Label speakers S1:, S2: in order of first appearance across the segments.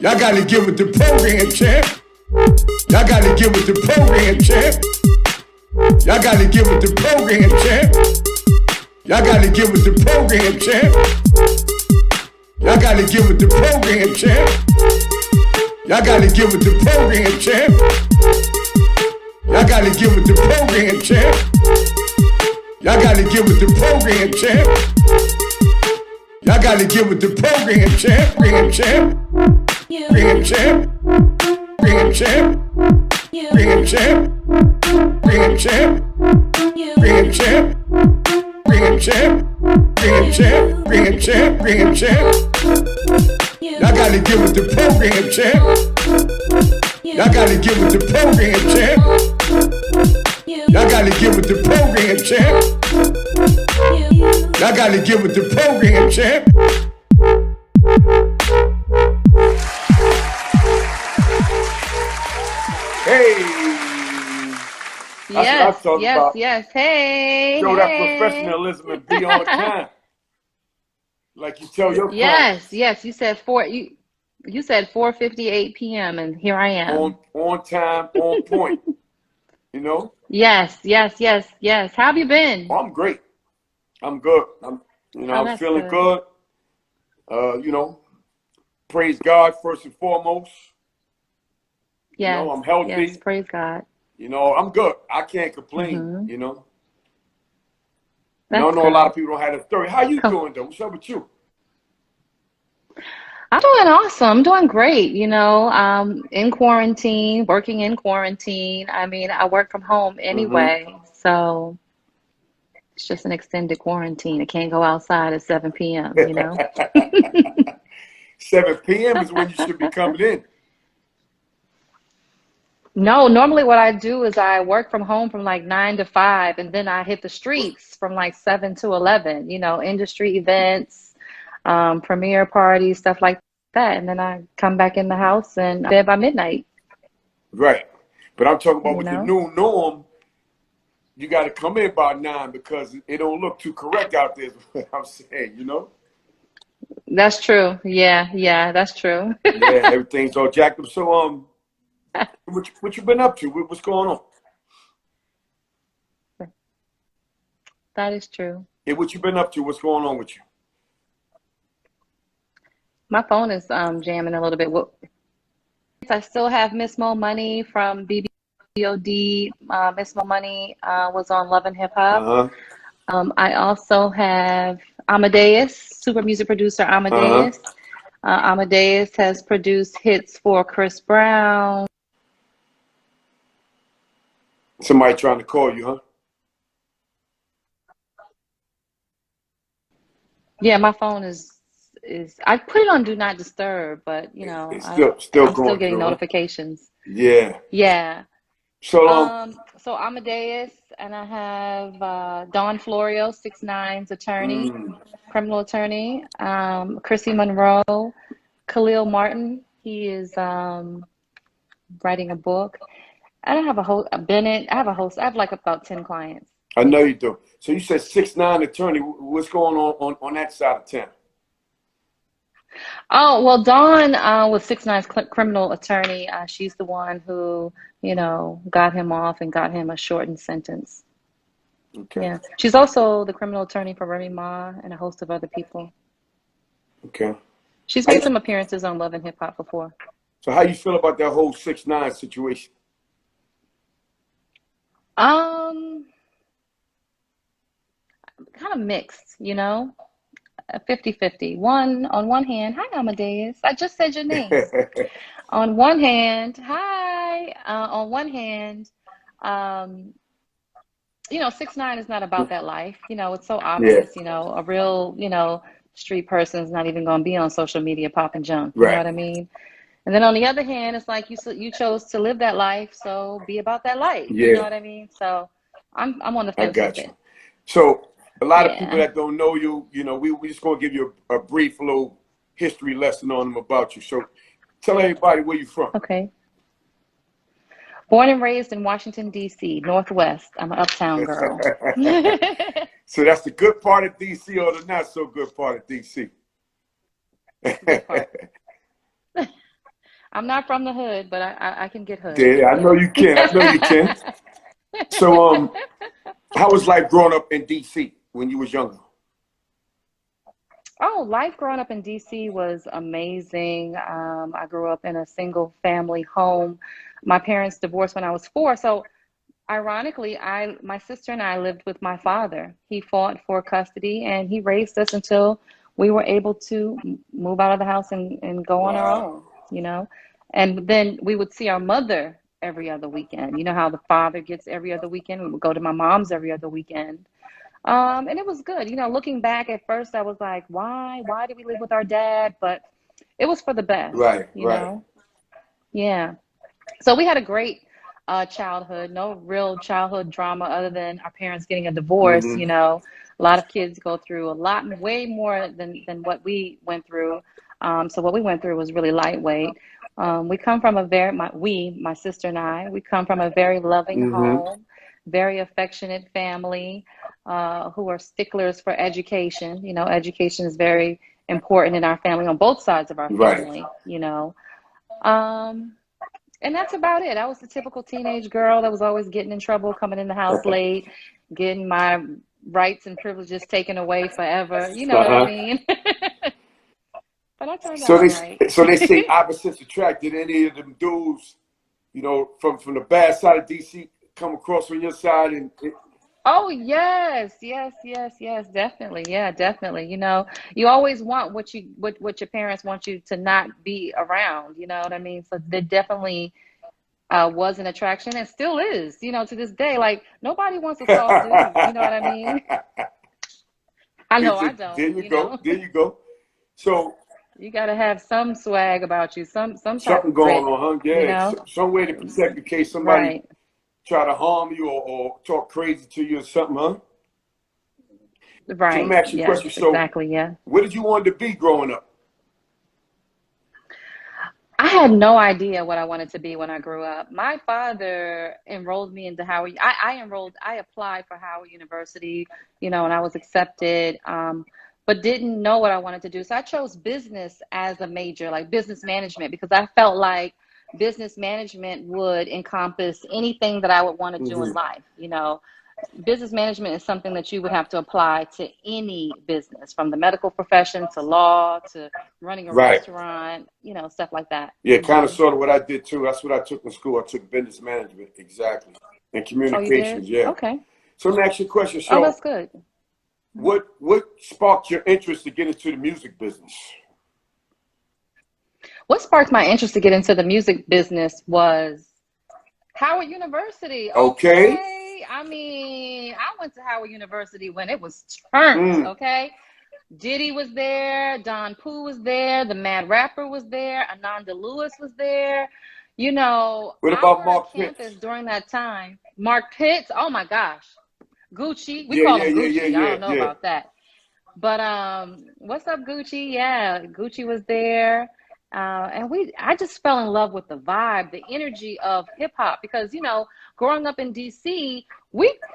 S1: Y'all gotta get with the program, champ. Y'all gotta get with the program, champ. Y'all gotta get with the program, champ. Y'all gotta get with the program, champ. Y'all gotta get with the program, champ. Y'all gotta get with the program, champ. Y'all gotta get with the program, champ. Y'all gotta get with the program, champ. Y'all gotta get with the program, champ. Program, champ. Program, champ. Program, champ. Program, champ. Program, champ. Program, champ. Program, champ. Program, champ. Program, champ. Program, champ. Y'all gotta get with the program, champ. Y'all gotta get with the program, champ. Y'all gotta get with the program, champ. Y'all gotta get with the program, champ. Hey.
S2: Yes, yes, yes. Hey.
S1: Show that professionalism and be on time. Like you tell your clients.
S2: Yes. You said you said 4:58 p.m. and here I am.
S1: On time, on point. You know?
S2: Yes. How have you been?
S1: Oh, I'm great. I'm good. I'm feeling good. Praise God first and foremost.
S2: Yes.
S1: I'm healthy.
S2: Yes, praise God.
S1: I'm good. I can't complain.
S2: Mm-hmm.
S1: I know a lot of people don't have a story. How you doing though? What's up with you?
S2: I'm doing awesome. I'm doing great. In quarantine, working in quarantine. I mean, I work from home anyway, so it's just an extended quarantine. I can't go outside at 7 p.m.,
S1: 7 p.m. is when you should be coming in.
S2: No, normally what I do is I work from home from like 9 to 5, and then I hit the streets from like 7 to 11, industry events, premiere parties, stuff like that. And then I come back in the house and I'm bed by midnight.
S1: Right. But I'm talking about with the new norm, you got to come in by 9 because it don't look too correct out there, is what I'm saying,
S2: That's true. Yeah, that's true.
S1: Yeah, everything's all jacked up. So, what you been up to? What's going on?
S2: That is true.
S1: Yeah, what you been up to? What's going on with you?
S2: My phone is jamming a little bit. I still have Miss Mo Money from BBOD. Miss Mo Money was on Love and Hip Hop. I also have Amadeus, super music producer Amadeus. Amadeus has produced hits for Chris Brown.
S1: Somebody trying to call you, huh?
S2: Yeah, my phone is I put it on Do Not Disturb, but
S1: it's
S2: I'm still getting notifications.
S1: Yeah.
S2: Yeah.
S1: So
S2: so Amadeus, and I have Don Florio, 6ix9ine's attorney, criminal attorney. Chrissy Monroe, Khalil Martin. He is writing a book. I don't have a host. Bennett. I have a host. I have like about 10 clients.
S1: I know you do. So you said 6ix9ine attorney. What's going on that side of town?
S2: Oh, well, Dawn was 6ix9ine's criminal attorney. She's the one who, got him off and got him a shortened sentence.
S1: Okay.
S2: Yeah. She's also the criminal attorney for Remy Ma and a host of other people.
S1: Okay.
S2: She's made some appearances on Love and Hip Hop before.
S1: So how you feel about that whole 6ix9ine situation?
S2: Kind of mixed, 50-50. On one hand, hi Amadeus. I just said your name. On one hand, hi. On one hand, 6ix9ine is not about that life. It's so obvious. A real, street person is not even going to be on social media popping junk. You know what I mean? And then on the other hand, it's like you chose to live that life, so be about that life.
S1: Yeah.
S2: You know what I mean? So I'm on the fence with it.
S1: So a lot of people that don't know you, we just gonna give you a brief little history lesson on them about you. So tell everybody where you're from.
S2: Okay. Born and raised in Washington, D.C., Northwest. I'm an uptown girl.
S1: So that's the good part of D.C. or the not so good part of D.C.?
S2: Good part. I'm not from the hood, but I can get hood.
S1: Yeah, I know you can. I know you can. So, how was life growing up in DC when you was younger?
S2: Oh, life growing up in DC was amazing. I grew up in a single family home. My parents divorced when I was 4, so ironically, my sister and I lived with my father. He fought for custody and he raised us until we were able to move out of the house and go on our
S1: Wow.
S2: own, you know. And then we would see our mother every other weekend. You know how the father gets every other weekend? We would go to my mom's every other weekend. And it was good. You know, looking back at first, I was like, why? Why did we live with our dad? But it was for the best,
S1: Right,
S2: you
S1: right.
S2: know? Yeah. So we had a great childhood, no real childhood drama other than our parents getting a divorce.
S1: Mm-hmm.
S2: You know, a lot of kids go through a lot, way more than what we went through. So what we went through was really lightweight. We come from a very, my sister and I, we come from a very loving
S1: Mm-hmm.
S2: home, very affectionate family, who are sticklers for education. You know, education is very important in our family on both sides of our
S1: Right.
S2: family, you know. Um, and that's about it. I was the typical teenage girl that was always getting in trouble, coming in the house late, getting my rights and privileges taken away forever. You know what I
S1: Uh-huh.
S2: mean? But I turned out
S1: So
S2: all right.
S1: they say opposites attract. Did any of them dudes, from the bad side of DC come across on your side
S2: Oh, yes, yes, yes, yes, definitely. Yeah, definitely. You know, you always want what your parents want you to not be around, you know what I mean? So there definitely was an attraction and still is, you know, to this day. Like nobody wants a soft dude, you know what I mean? I know I
S1: There
S2: don't,
S1: you
S2: you
S1: go.
S2: know.
S1: There you go. So
S2: You got to have some swag about you, some type
S1: something
S2: of
S1: going
S2: grit,
S1: on, huh?
S2: you
S1: Yeah.
S2: know?
S1: Some way to protect in case somebody
S2: Right,
S1: try to harm you or talk crazy to you or something, huh? So let me
S2: right.
S1: ask you a
S2: Yes,
S1: question. So
S2: exactly. Yeah.
S1: what did you want to be growing up?
S2: I had no idea what I wanted to be when I grew up. My father enrolled me into Howard. I applied for Howard University, you know, and I was accepted, but didn't know what I wanted to do. So I chose business as a major, like business management, because I felt like business management would encompass anything that I would want to do in
S1: Mm-hmm.
S2: life, you know. Business management is something that you would have to apply to any business, from the medical profession to law to running a
S1: Right.
S2: restaurant, you know, stuff like that.
S1: Yeah, kind of
S2: Hmm.
S1: sort of what I did too. That's what I took in school. I took business management, exactly. And
S2: Oh, you did?
S1: communications, yeah.
S2: Okay.
S1: So let me ask you a question.
S2: Oh,
S1: So
S2: that's good.
S1: what sparked your interest to get into the music business?
S2: What sparked my interest to get into the music business was Howard University.
S1: Okay.
S2: Okay. I mean, I went to Howard University when it was turned.
S1: Mm.
S2: Okay. Diddy was there, Don Pooh was there, the Mad Rapper was there, Ananda Lewis was there. You know,
S1: What about
S2: our
S1: Mark
S2: campus
S1: Pitts?
S2: during that time, Mark Pitts, oh my gosh, Gucci, we
S1: Yeah,
S2: call
S1: yeah,
S2: him
S1: yeah, yeah,
S2: Gucci. I
S1: yeah,
S2: don't know
S1: yeah.
S2: about that. But what's up, Gucci? Yeah, Gucci was there. And I just fell in love with the vibe, the energy of hip hop, because you know, growing up in DC,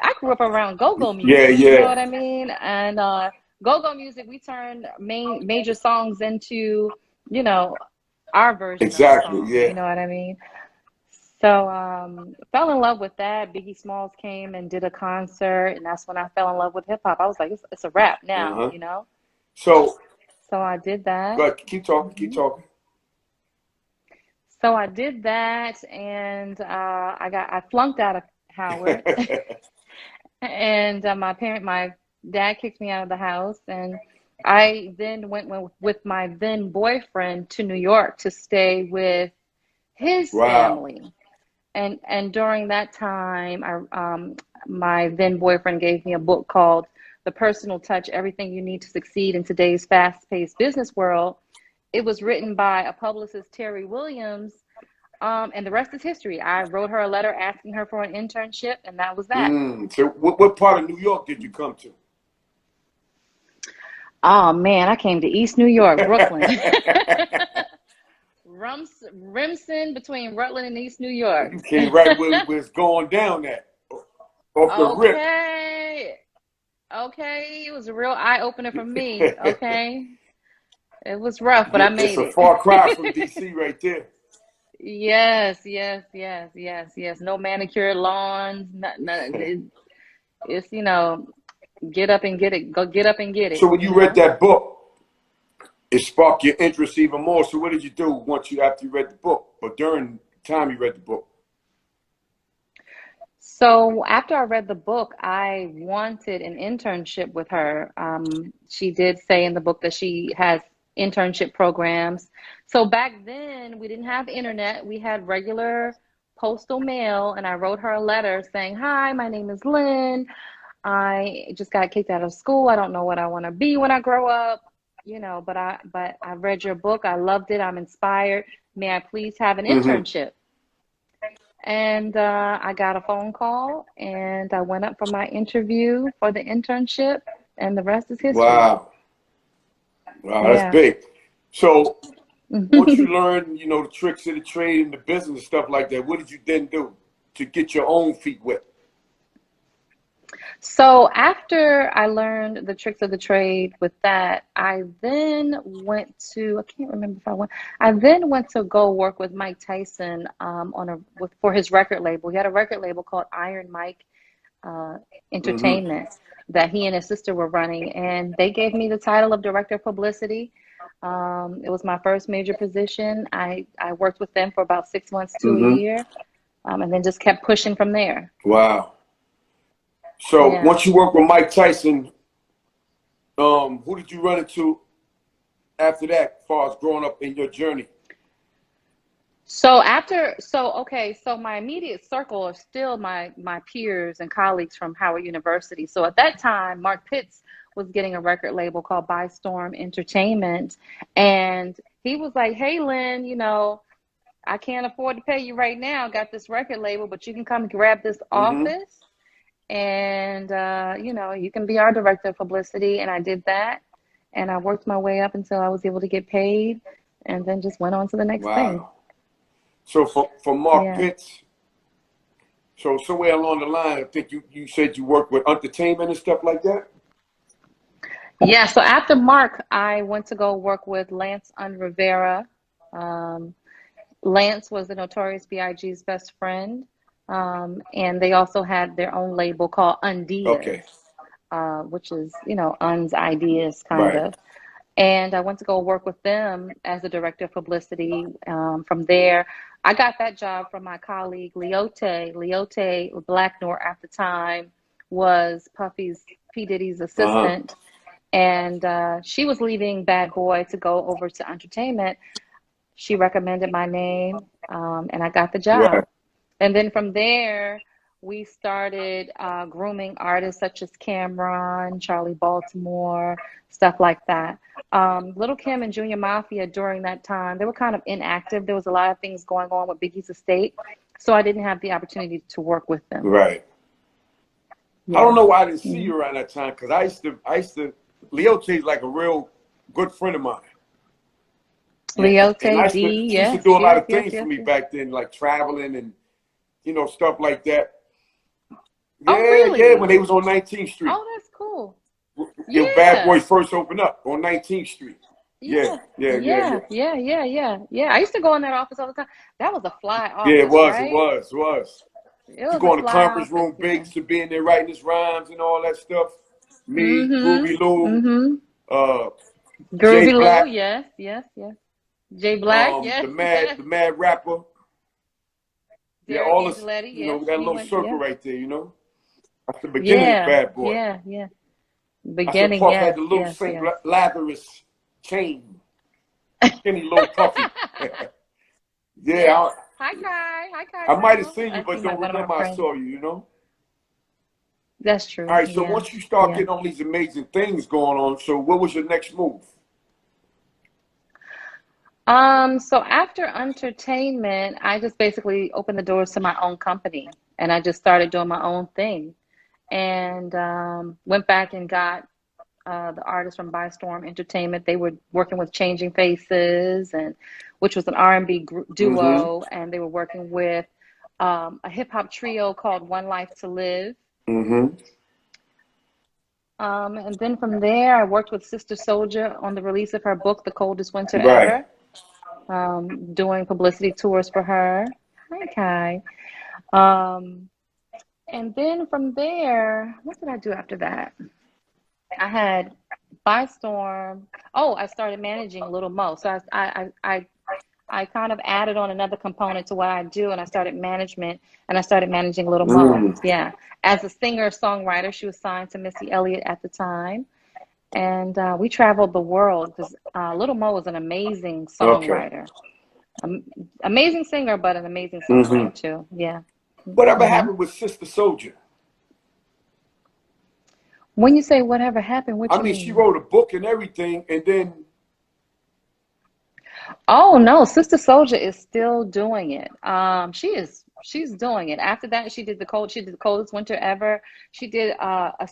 S2: I grew up around go-go
S1: Yeah,
S2: music, you know
S1: yeah.
S2: what I mean? And go-go music, we turned major songs into, you know, our version of a
S1: Exactly,
S2: song, you
S1: yeah.
S2: know what I mean? So fell in love with that. Biggie Smalls came and did a concert, and that's when I fell in love with hip hop. I was like, it's a wrap now,
S1: Uh-huh.
S2: you know?
S1: So
S2: So I did that.
S1: go ahead, keep talking, keep
S2: Hmm.
S1: talking.
S2: So I did that, and I flunked out of Howard, and my dad kicked me out of the house, and I then went with my then boyfriend to New York to stay with his
S1: Wow.
S2: family. And during that time, my then boyfriend gave me a book called The Personal Touch: Everything You Need to Succeed in Today's Fast-Paced Business World. It was written by a publicist, Terry Williams, and the rest is history. I wrote her a letter asking her for an internship, and that was that.
S1: So what part of New York did you come to?
S2: Oh man, I came to East New York, Brooklyn. Remsen, between Rutland and East New York.
S1: You came right where it's going down at, off the rip.
S2: Okay. Okay. It was a real eye opener for me. Okay. It was rough, but
S1: Yeah,
S2: I
S1: it's
S2: made
S1: a far cry from
S2: it.
S1: DC right there.
S2: Yes, yes, yes, yes, yes. No manicured lawns. It's, get up and get it. Go get up and get
S1: So
S2: it,
S1: when you read that book, it sparked your interest even more. So what did you do after you read the book, or during the time you read the book?
S2: So after I read the book, I wanted an internship with her. She did say in the book that she has internship programs. So back then, we didn't have internet. We had regular postal mail, and I wrote her a letter saying, "Hi, my name is Lynn. I just got kicked out of school. I don't know what I want to be when I grow up, but I read your book. I loved it. I'm inspired. May I please have an internship?" And I got a phone call, and I went up for my interview for the internship, and the rest is history.
S1: Wow. Wow, that's
S2: Yeah.
S1: big. So once you learn, the tricks of the trade and the business and stuff like that, what did you then do to get your own feet wet?
S2: So after I learned the tricks of the trade with that, I then went to, I can't remember if I then went to go work with Mike Tyson for his record label. He had a record label called Iron Mike Entertainment that he and his sister were running, and they gave me the title of director of publicity. It was my first major position. I worked with them for about 6 months to a year, and then just kept pushing from there.
S1: Wow. So
S2: Yeah.
S1: once you work with Mike Tyson, who did you run into after that, as far as growing up in your journey?
S2: So my immediate circle are still my peers and colleagues from Howard University. So at that time, Mark Pitts was getting a record label called By Storm Entertainment, and he was like, "Hey, Lynn, I can't afford to pay you right now. Got this record label, but you can come grab this office, and you can be our director of publicity." And I did that, and I worked my way up until I was able to get paid, and then just went on to the next thing.
S1: Wow. So for Mark
S2: Yeah.
S1: Pitts, so somewhere along the line, I think you said you worked with entertainment and stuff like that?
S2: Yeah, so after Mark, I went to go work with Lance Rivera. Lance was the Notorious B.I.G.'s best friend, and they also had their own label called Undias,
S1: Okay.
S2: which is, Un's ideas kind
S1: Right.
S2: of. And I went to go work with them as the director of publicity. From there, I got that job from my colleague Leote. Leote Blacknor at the time was P. Diddy's assistant. And she was leaving Bad Boy to go over to entertainment. She recommended my name, and I got the
S1: Right.
S2: job. And then from there, we started grooming artists such as Cameron, Charlie Baltimore, stuff like that. Little Kim and Junior Mafia during that time, they were kind of inactive. There was a lot of things going on with Biggie's estate, so I didn't have the opportunity to work with them.
S1: Right.
S2: Yeah.
S1: I don't know why I didn't see you around that time, because I used to Leote's like a real good friend of mine.
S2: Leote
S1: She
S2: D,
S1: used to
S2: yes,
S1: do a lot
S2: yes,
S1: of
S2: yes,
S1: things for
S2: yes,
S1: me
S2: yes.
S1: back then, like traveling and stuff like that.
S2: Oh,
S1: Yeah,
S2: really?
S1: when they was on 19th Street.
S2: Oh, that's cool.
S1: Bad
S2: Yeah.
S1: Boys first opened up on 19th Street.
S2: Yeah.
S1: Yeah.
S2: Yeah. I used to go in that office all the time. That was a fly
S1: Yeah, it
S2: office,
S1: was, it
S2: right?
S1: was, it was.
S2: It
S1: To
S2: was
S1: go
S2: a
S1: in the
S2: fly
S1: conference
S2: office,
S1: room,
S2: yeah.
S1: Biggs to be in there writing his rhymes and all that stuff. Me, Groovy
S2: Mm-hmm.
S1: Lou,
S2: Mm-hmm.
S1: Jay
S2: Groovy Lou,
S1: Black,
S2: yes, yes, yes. Jay Black,
S1: the
S2: yes,
S1: mad
S2: yes.
S1: the mad rapper. Yeah,
S2: Derek
S1: all this,
S2: Angeletti, yes.
S1: we got a
S2: He
S1: little
S2: went,
S1: circle
S2: yeah.
S1: right there, That's the beginning of
S2: Yeah,
S1: Bad Boy.
S2: yeah.
S1: That's when
S2: Beginning,
S1: Puff had
S2: yes,
S1: the little
S2: yes,
S1: St.
S2: yes.
S1: Lazarus chain. Skinny little Puffy.
S2: Yes.
S1: Yeah,
S2: Hi Kai
S1: I might have
S2: Brown.
S1: seen you, but don't
S2: One of my
S1: remember I
S2: friends.
S1: saw you,
S2: That's
S1: All
S2: true,
S1: right, so
S2: yeah,
S1: once you start
S2: yeah.
S1: getting all these amazing things going on, so what was your next move?
S2: So after entertainment, I just basically opened the doors to my own company, and I just started doing my own thing, and went back and got the artists from By Storm Entertainment. They were working with Changing Faces, and which was an R&B duo, and they were working with a hip hop trio called One Life to Live. And then from there, I worked with Sister Soldier on the release of her book, The Coldest Winter
S1: Right.
S2: Ever. doing publicity tours for her. Hi, Kai. And then from there, what did I do after that? I had By Storm. Oh, I started managing Little Mo. So I kind of added on another component to what I do, and I started management, and I started managing Little Mo. Yeah, as a singer-songwriter, she was signed to Missy Elliott at the time, and we traveled the world because Little Mo was an amazing songwriter, amazing singer, but an amazing songwriter too. Yeah.
S3: Whatever happened with Sister Soldier?
S2: When you say whatever happened, what you mean?
S3: She wrote a book and everything, and then.
S2: Oh no, Sister Soldier is still doing it. She's doing it. After that, she did the coldest winter ever. She did a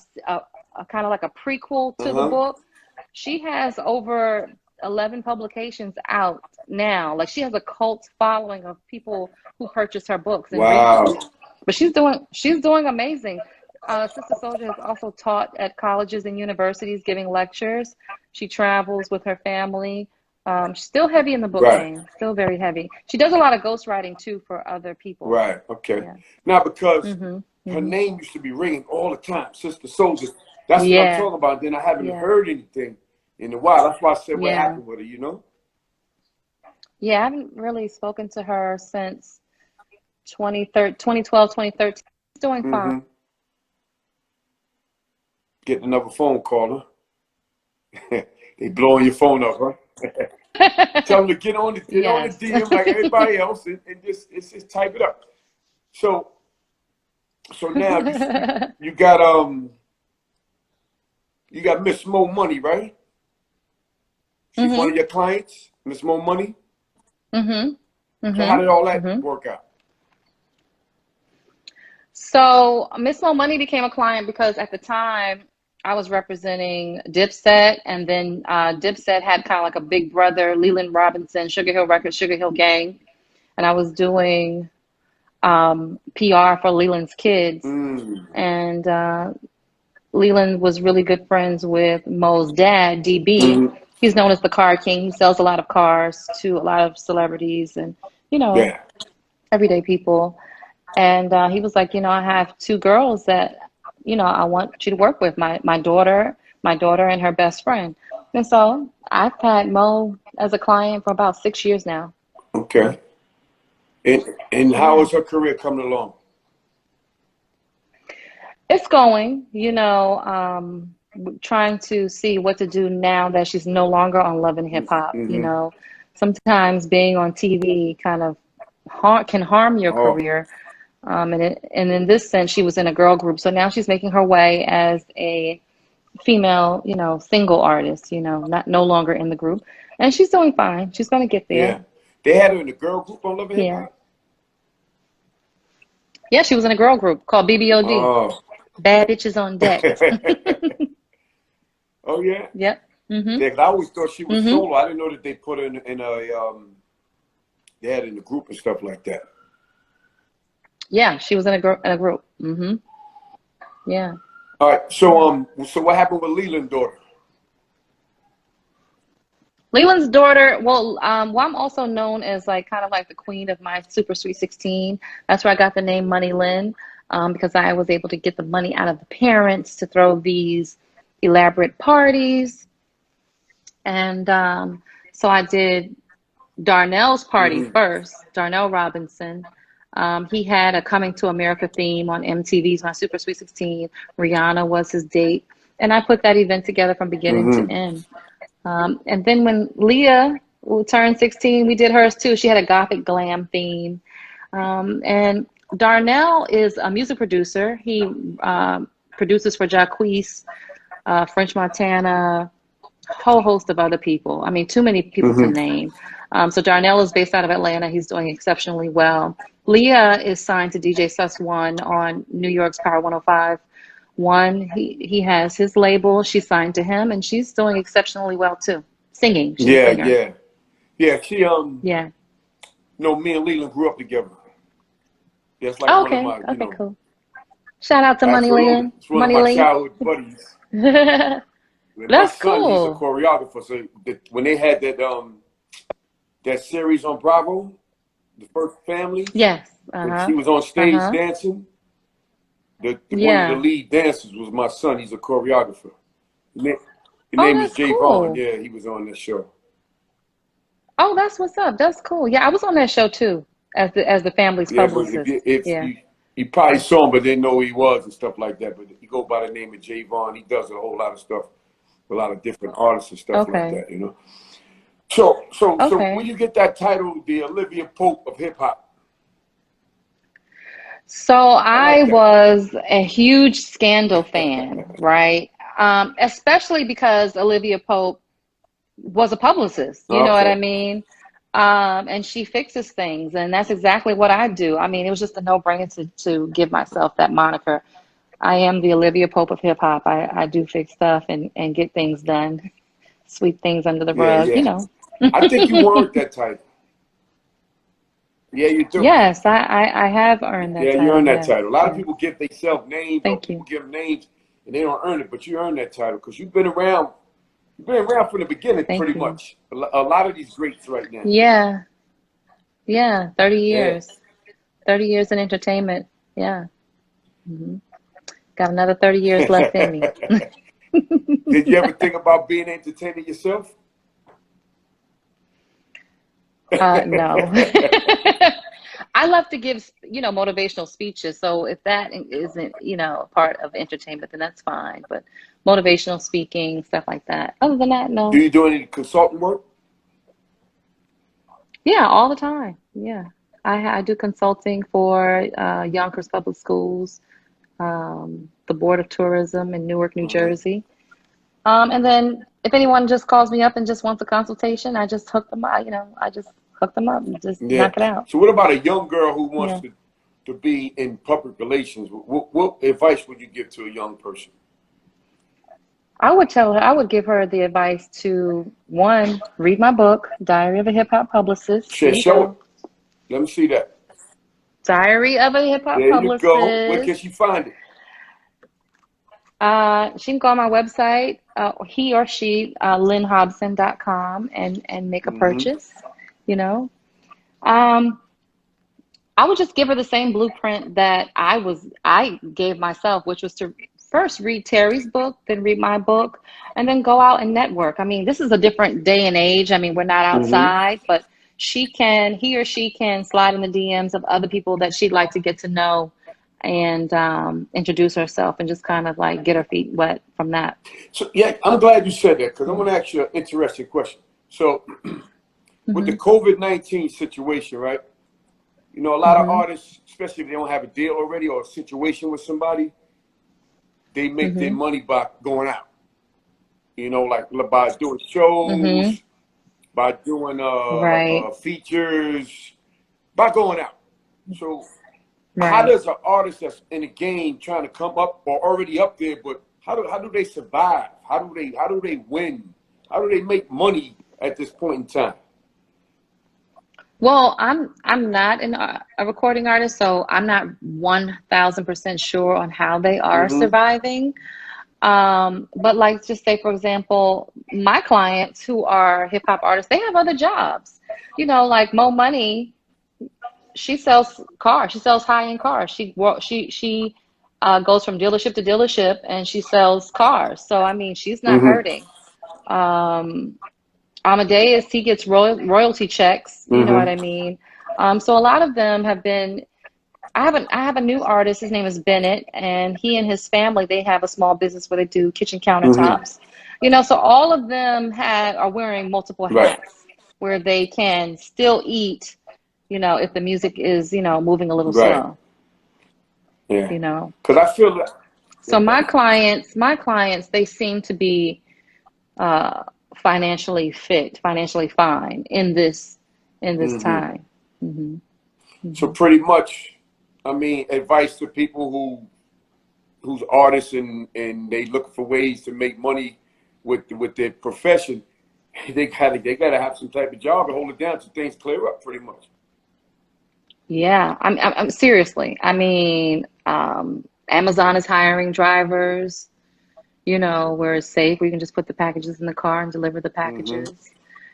S2: kind of like a prequel to the book. She has over 11 publications out now. Like, she has a cult following of people who purchase her books and read them. But she's doing amazing. Sister Soldier has also taught at colleges and universities, giving lectures. She travels with her family. She's still heavy in the book game, still very heavy. She does a lot of ghostwriting too for other people. Right.
S3: Okay. Yeah. Now, because her name used to be ringing all the time, Sister Soldier. That's what I'm talking about. Then I haven't heard anything in a while. That's why I said what happened with her. You know?
S2: Yeah, I haven't really spoken to her since 2012, 2013. She's doing fine.
S3: Getting another phone call, huh? They blowing your phone up, huh? Tell them to get on the DM like everybody else and just type it up. So now you got Miss Mo Money, right? She's one of your clients, Miss Mo Money. So how did all that work out?
S2: So Miss Mo Money became a client because at the time I was representing Dipset, and then Dipset had kind of like a big brother, Leland Robinson, Sugar Hill Records, Sugar Hill Gang, and I was doing PR for Leland's kids, and Leland was really good friends with Mo's dad, DB. He's known as the Car King. He sells a lot of cars to a lot of celebrities and, everyday people. And he was like, I have two girls that, I want you to work with, my daughter and her best friend. And so I've had Mo as a client for about 6 years now.
S3: Okay. And how is her career coming along?
S2: It's going, trying to see what to do now that she's no longer on Love and Hip Hop. Sometimes being on TV kind of can harm your career. And in this sense, she was in a girl group. So now she's making her way as a female, single artist, no longer in the group. And she's doing fine. She's going to get there.
S3: Yeah. They had her in the girl group on Love and Hip Hop?
S2: Yeah, she was in a girl group called BBOD. Oh. Bad Bitches on Deck.
S3: Oh, yeah?
S2: Yep.
S3: Yeah, 'cause I always thought she was solo. I didn't know that they put her in they had in the group and stuff like that.
S2: Yeah, she was in a group. Yeah.
S3: All right. So what happened with Leland's daughter?
S2: Leland's daughter. Well, I'm also known as kind of like the queen of my Super Sweet 16. That's where I got the name Money Lynn, because I was able to get the money out of the parents to throw these elaborate parties, and so I did Darnell's party first. Darnell Robinson. He had a Coming to America theme on MTV's My Super Sweet 16. Rihanna was his date. And I put that event together from beginning to end. And then when Leah turned 16, we did hers too. She had a gothic glam theme. And Darnell is a music producer. He produces for Jacquees, French Montana, a whole host of other people. I mean, too many people to name. So Darnell is based out of Atlanta. He's doing exceptionally well. Leah is signed to DJ Sus One on New York's Power 105.1. He has his label. She's signed to him, and she's doing exceptionally well too. Singing. She's a singer.
S3: She me and Leland grew up together. Yeah, it's like one of my,
S2: cool. Shout out to Money Lynn.
S3: It's one of my childhood buddies.
S2: That's cool.
S3: He's a choreographer. So when they had that that series on Bravo, the first family.
S2: Yes.
S3: When she was on stage dancing, one of the
S2: Yeah.
S3: lead dancers was my son. He's a choreographer. His
S2: Oh,
S3: name is
S2: that's
S3: Javon.
S2: cool.
S3: Yeah, he was on that show.
S2: Oh, that's what's up. That's cool. Yeah, I was on that show too, as the family's
S3: Yeah, but
S2: publicist.
S3: if
S2: Yeah.
S3: you probably saw him but didn't know who he was and stuff like that. But he go by the name of Javon. He does a whole lot of stuff, a lot of different artists and stuff like
S2: Okay.
S3: that, you know. So
S2: Okay.
S3: when you get that title, the Olivia Pope of hip hop.
S2: So
S3: I like
S2: I
S3: that.
S2: was a huge Scandal fan, right? Especially because Olivia Pope was a publicist, you know what I
S3: Okay.
S2: mean? And she fixes things, and that's exactly what I do. I mean, it was just a no-brainer to give myself that moniker. I am the Olivia Pope of hip hop. I do fix stuff and get things done, sweep things under the
S3: Yeah,
S2: rug, you
S3: yeah.
S2: know.
S3: I think you earned that title. Yeah, you do.
S2: Yes, I have earned that
S3: Yeah, you
S2: title.
S3: earned that
S2: Yes,
S3: title. A lot of
S2: yes.
S3: people give themselves names, or
S2: Thank
S3: people
S2: you.
S3: give them names and they don't earn it, but you earned that title because you've been around. You've been around from the beginning,
S2: Thank
S3: pretty
S2: you.
S3: much. A lot of these greats right now.
S2: Yeah, yeah, 30
S3: Yeah.
S2: years. 30 years in entertainment. Yeah. Got another 30 years left in me.
S3: Did you ever think about being an entertainer yourself?
S2: No. I love to give, motivational speeches. So if that isn't, part of entertainment, then that's fine. But motivational speaking, stuff like that. Other than that,
S3: Do
S2: no.
S3: you do any consulting work?
S2: Yeah, all the time. Yeah. I do consulting for Yonkers Public Schools, the Board of Tourism in Newark, New Jersey. And then if anyone just calls me up and just wants a consultation, I just hook them up, I just hook them up and just
S3: Yeah.
S2: knock it out.
S3: So what about a young girl who wants
S2: Yeah.
S3: to be in public relations? What advice would you give to a young person?
S2: I would give her the advice to, one, read my book, Diary of a Hip Hop Publicist. There you
S3: Show it.
S2: go.
S3: Let me see that.
S2: Diary of a Hip Hop
S3: There you go. Where can
S2: Publicist.
S3: she find it?
S2: She can go on my website, he or she, lynnhobson.com, and make a purchase, you know. Um, I would just give her the same blueprint that I gave myself, which was to first read Terry's book, then read my book, and then go out and network. I mean, this is a different day and age. I mean, we're not outside, but he or she can slide in the DMs of other people that she'd like to get to know and introduce herself and just kind of like get her feet wet from that.
S3: So yeah, I'm glad you said that because I'm
S2: Yeah.
S3: going to ask you an interesting question. So with the
S2: Mm-hmm.
S3: COVID-19 situation, right? You know, a lot of
S2: Mm-hmm.
S3: artists, especially if they don't have a deal already or a situation with somebody, they make their
S2: Mm-hmm.
S3: money by going out. You know, like by doing
S2: Mm-hmm.
S3: shows, by doing
S2: Right.
S3: features, by going out. So how
S2: Right.
S3: does an artist that's in the game trying to come up or already up there, but how do they survive? How do they win? How do they make money at this point in time?
S2: Well, I'm not a recording artist, so I'm not 1,000% sure on how they are
S3: Mm-hmm.
S2: surviving. But like, just say, for example, my clients who are hip hop artists, they have other jobs. Like Mo Money, she sells cars. She sells high-end cars. She goes from dealership to dealership and she sells cars. So I mean, she's not
S3: Mm-hmm.
S2: hurting. Um, Amadeus, he gets royalty checks, you know what
S3: Mm-hmm.
S2: I mean? So a lot of them have been, I have a new artist, his name is Bennett, and he and his family, they have a small business where they do kitchen
S3: Mm-hmm.
S2: countertops. So all of them are wearing multiple
S3: Right.
S2: hats where they can still eat, if the music is, moving a little
S3: Right.
S2: slow,
S3: Yeah.
S2: you know.
S3: Because I feel that.
S2: So my clients, they seem to be uh, financially fit, financially fine in this
S3: Mm-hmm.
S2: time. Hmm.
S3: So
S2: Hmm.
S3: pretty much, I mean, advice to people who's artists and they look for ways to make money with their profession. They gotta have some type of job to hold it down till things clear up. Pretty much.
S2: Yeah, I'm seriously. I mean, Amazon is hiring drivers, where it's safe, where you can just put the packages in the car and deliver the
S3: Mm-hmm.
S2: packages.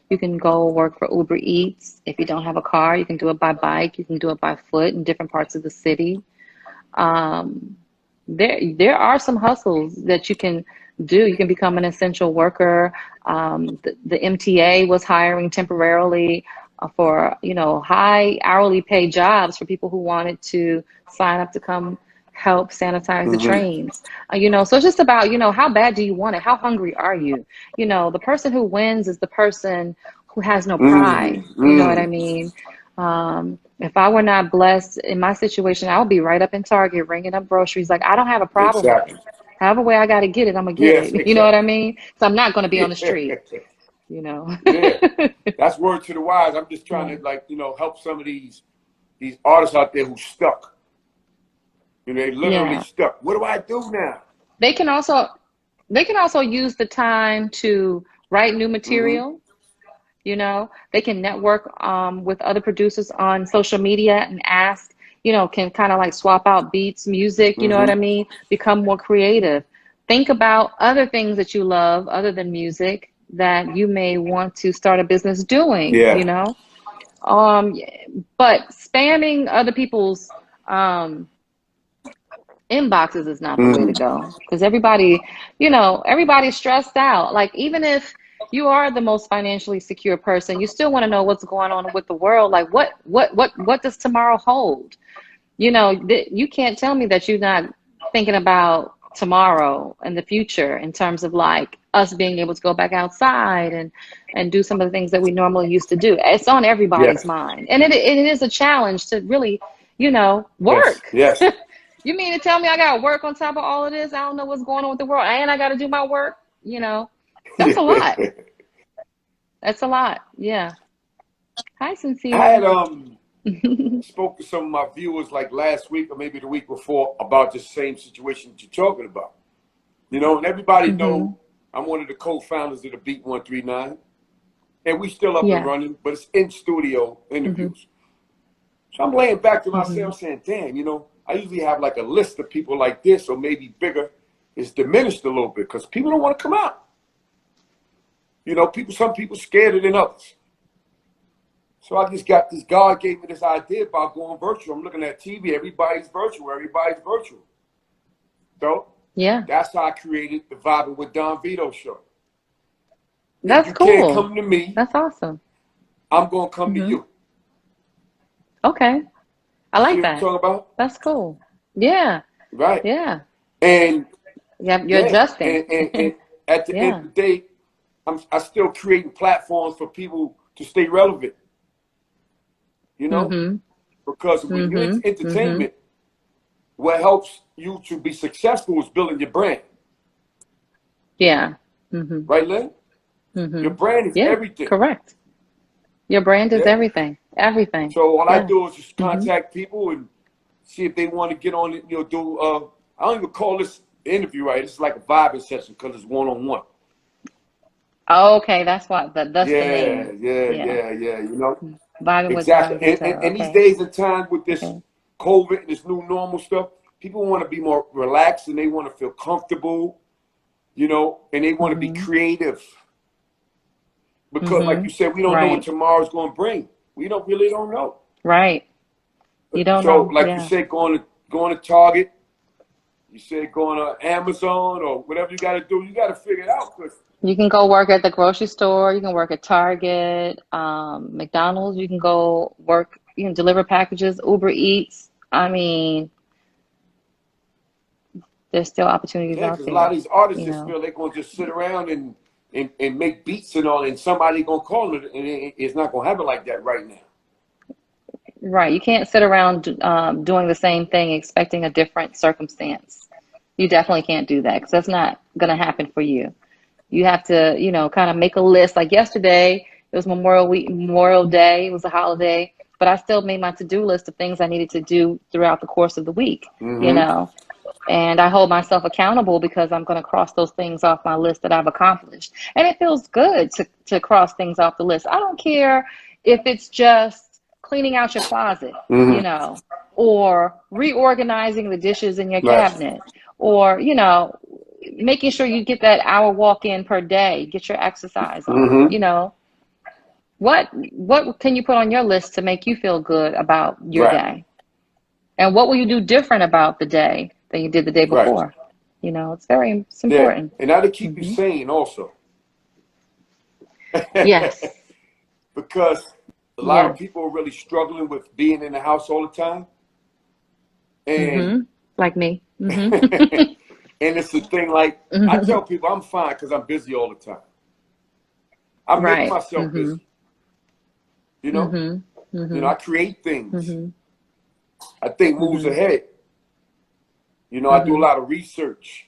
S2: You can go work for Uber Eats. If you don't have a car, you can do it by bike. You can do it by foot in different parts of the city. Um, there are some hustles that you can do. You can become an essential worker. The MTA was hiring temporarily for, you know, high hourly paid jobs for people who wanted to sign up to come help sanitize the trains. You know, so it's just about, you know, how bad do you want it? How hungry are you? You know, the person who wins is the person who has no pride. You know what I mean? If I were not blessed in my situation, I would be right up in Target ringing up groceries. Like, I don't have a problem with it. However way I got to get it, I'm going to get
S3: Yes,
S2: it. You know what I mean? So I'm not going to be on the street,
S3: exactly.
S2: you know?
S3: Yeah, that's word to the wise. I'm just trying
S2: Yeah.
S3: to, like, you know, help some of these artists out there who stuck. You know, they literally
S2: Yeah.
S3: stuck. What do I do now?
S2: They can also use the time to write new material. You know, they can network with other producers on social media and ask, you know, can kind of like swap out beats, music, you know what I mean? Become more creative. Think about other things that you love other than music that you may want to start a business doing, you
S3: Yeah.
S2: know? But spamming other people's inboxes is not the way to go, because everybody, you know, everybody's stressed out. Like, even if you are the most financially secure person, you still want to know what's going on with the world. Like, what does tomorrow hold? You know, you can't tell me that you're not thinking about tomorrow and the future in terms of like us being able to go back outside and do some of the things that we normally used to do. It's on everybody's
S3: Yes.
S2: mind, and it is a challenge to really, you know,
S3: Yes.
S2: work.
S3: Yes.
S2: You mean to tell me I got to work on top of all of this? I don't know what's going on with the world, and I got to do my work. You know, that's a lot. That's a lot. Yeah. Hi,
S3: I had
S2: Sincere.
S3: spoke to some of my viewers like last week or maybe the week before about the same situation that you're talking about. You know, and everybody know I'm one of the co-founders of the Beat 139, and we still up and
S2: Yeah.
S3: running, but it's in studio interviews. So I'm laying back to myself saying, damn, you know, I usually have like a list of people like this or maybe bigger. It's diminished a little bit because people don't want to come out. You know, some people scared than others. So I just got this, God gave me this idea about going virtual. I'm looking at TV, everybody's virtual. So
S2: Yeah.
S3: that's how I created the Vibing with Don Vito show.
S2: That's
S3: If you can't
S2: cool.
S3: come to me,
S2: That's awesome.
S3: I'm going to come to you.
S2: Okay. I
S3: See
S2: like
S3: what I'm
S2: that.
S3: talking about?
S2: That's cool. Yeah.
S3: Right.
S2: Yeah.
S3: And
S2: Yeah. You're
S3: yeah,
S2: adjusting.
S3: and at the end
S2: Yeah.
S3: of the day, I still creating platforms for people to stay relevant. You know? Because when you're into entertainment, what helps you to be successful is building your brand.
S2: Yeah.
S3: Right, Lynn? Your brand is
S2: Yeah.
S3: everything.
S2: Correct. Your brand is
S3: Yeah.
S2: everything. Everything.
S3: So all I
S2: Yeah.
S3: do is just contact people and see if they want to get on it. You know, do I don't even call this an interview, right? It's like a vibing session because it's one-on-one.
S2: Okay. That's what. That's the
S3: Yeah,
S2: name.
S3: yeah,
S2: Yeah.
S3: yeah, yeah. You know,
S2: Vibing with
S3: exactly.
S2: Don Vito.
S3: And these
S2: Okay.
S3: days and time with this
S2: Okay.
S3: COVID and this new normal stuff, people want to be more relaxed and they want to feel comfortable, you know, and they want to be creative. Because, like you said, we don't know what
S2: Right.
S3: tomorrow's going to bring. We really don't know.
S2: Right. You don't
S3: So,
S2: know.
S3: like you
S2: Yeah.
S3: said, going to Target, you said going to Amazon or whatever you got to do, you got to figure it out. Cause
S2: You can go work at the grocery store. You can work at Target, McDonald's. You can go work, you can deliver packages, Uber Eats. I mean, there's still opportunities
S3: yeah,
S2: out
S3: because a lot
S2: there,
S3: of these artists
S2: you
S3: just
S2: know.
S3: feel they're going to just sit around and make beats and all, and somebody going to call them, and it's not going to happen like that right now.
S2: Right. You can't sit around doing the same thing expecting a different circumstance. You definitely can't do that because that's not going to happen for you. You have to, you know, kind of make a list. Like yesterday, it was Memorial Day. It was a holiday, but I still made my to-do list of things I needed to do throughout the course of the week, you know. And I hold myself accountable because I'm going to cross those things off my list that I've accomplished. And it feels good to cross things off the list. I don't care if it's just cleaning out your closet, you know, or reorganizing the dishes in your
S3: Right.
S2: cabinet, or, you know, making sure you get that hour walk in per day, get your exercise on, you know. What can you put on your list to make you feel good about your
S3: Right.
S2: day? And what will you do different about the day than you did the day
S3: Right.
S2: before? You know, it's
S3: Yeah.
S2: important.
S3: And that'll keep you sane also.
S2: Yes.
S3: Because a lot of
S2: Yes.
S3: people are really struggling with being in the house all the time. And
S2: Like me.
S3: and it's the thing, like, I tell people I'm fine because I'm busy all the time. I make
S2: Right.
S3: myself busy. You know? You know, I create things. I think moves ahead. You know, I do a lot of research.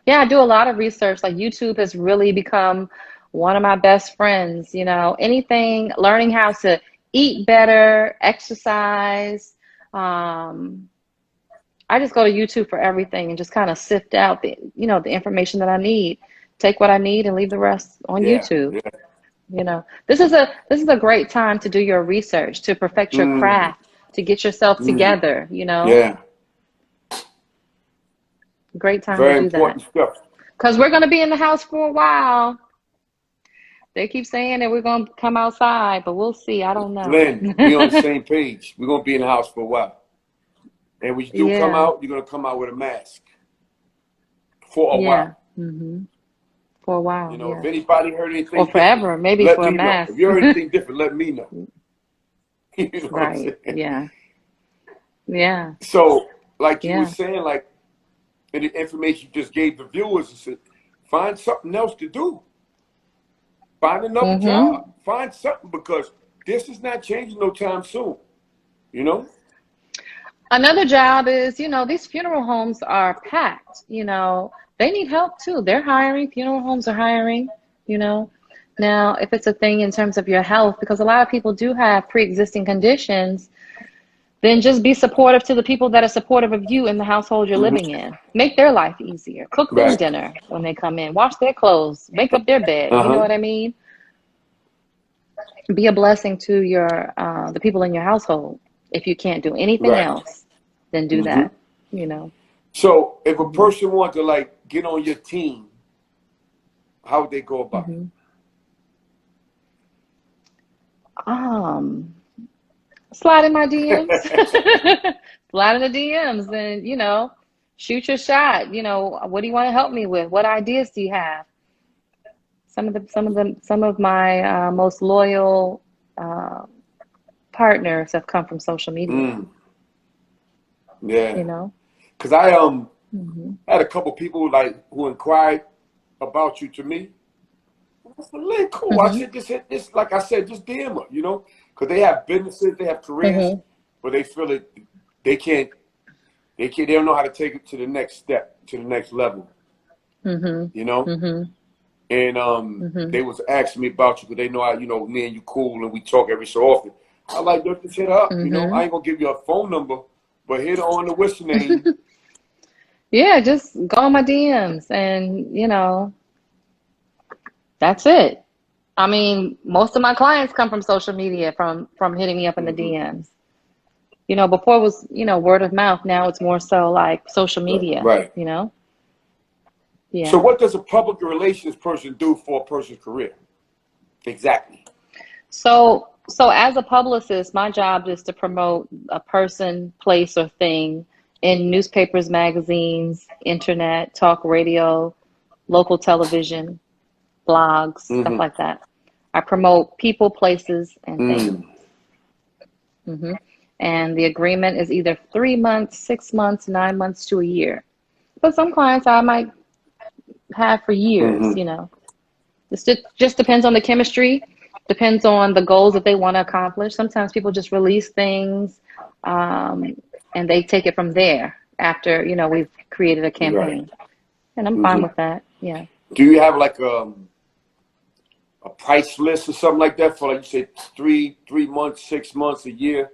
S2: Yeah, I do a lot of research. Like YouTube has really become one of my best friends. You know, anything, learning how to eat better, exercise. I just go to YouTube for everything and just kind of sift out the, you know, the information that I need, take what I need and leave the rest on
S3: Yeah.
S2: YouTube.
S3: Yeah.
S2: You know, this is a great time to do your research, to perfect your craft, to get yourself together, you know.
S3: Yeah.
S2: Great time to
S3: Very
S2: do that.
S3: important stuff.
S2: Because we're going to be in the house for a while. They keep saying that we're going to come outside, but we'll see. I don't know.
S3: Lynn, we on the same page. We're going to be in the house for a while. And when you do come
S2: Yeah.
S3: out, you're going to come out with a mask. For a
S2: Yeah.
S3: while.
S2: For a while.
S3: You know,
S2: Yeah.
S3: if anybody heard anything
S2: Or
S3: different,
S2: forever, maybe
S3: let
S2: for a
S3: me know.
S2: mask.
S3: If you heard anything different, let me know. You know what I'm
S2: Right.
S3: saying?
S2: Yeah. Yeah.
S3: So, like you were
S2: Yeah.
S3: saying, like, and the information you just gave the viewers, is that find something else to do. Find another job. Find something, because this is not changing no time soon. You know?
S2: Another job is, you know, these funeral homes are packed, you know, they need help too. They're hiring, funeral homes are hiring, you know. Now, if it's a thing in terms of your health, because a lot of people do have pre-existing conditions, then just be supportive to the people that are supportive of you in the household you're living in. Make their life easier. Cook them
S3: Right.
S2: dinner when they come in. Wash their clothes. Make up their bed. You know what I mean? Be a blessing to your the people in your household. If you can't do anything
S3: Right.
S2: else, then do that. You know.
S3: So, if a person wants to, like, get on your team, how would they go about it?
S2: Slide in my DMs. Slide in the DMs and, you know, shoot your shot. You know, what do you want to help me with? What ideas do you have? Some of my most loyal partners have come from social media.
S3: Yeah.
S2: You know?
S3: Because I had a couple people, like, who inquired about you to me. I said, Lynn, cool. I said, just hit this, like I said, just DM her, you know? Because they have businesses, they have careers, but they feel that they don't know how to take it to the next step, to the next level. You know? And they was asking me about you because they know I, you know, me and you cool and we talk every so often. I like, look, just hit her up, you know? I ain't gonna give you a phone number, but hit her on the what's your name.
S2: Yeah, just go on my DMs and, you know, that's it. I mean, most of my clients come from social media, from hitting me up in the DMs. You know, before it was, you know, word of mouth. Now it's more so like social media,
S3: Right.
S2: you know? Yeah.
S3: So what does a public relations person do for a person's career? Exactly.
S2: So as a publicist, my job is to promote a person, place, or thing in newspapers, magazines, internet, talk radio, local television, blogs, stuff like that. I promote people, places, and things. And the agreement is either 3 months, 6 months, 9 months to a year. But some clients I might have for years, you know. It just depends on the chemistry, depends on the goals that they want to accomplish. Sometimes people just release things and they take it from there after, you know, we've created a campaign. And I'm fine with that. Yeah.
S3: Do you have like a price list or something like that for, like you said, 3 months, 6 months, a year?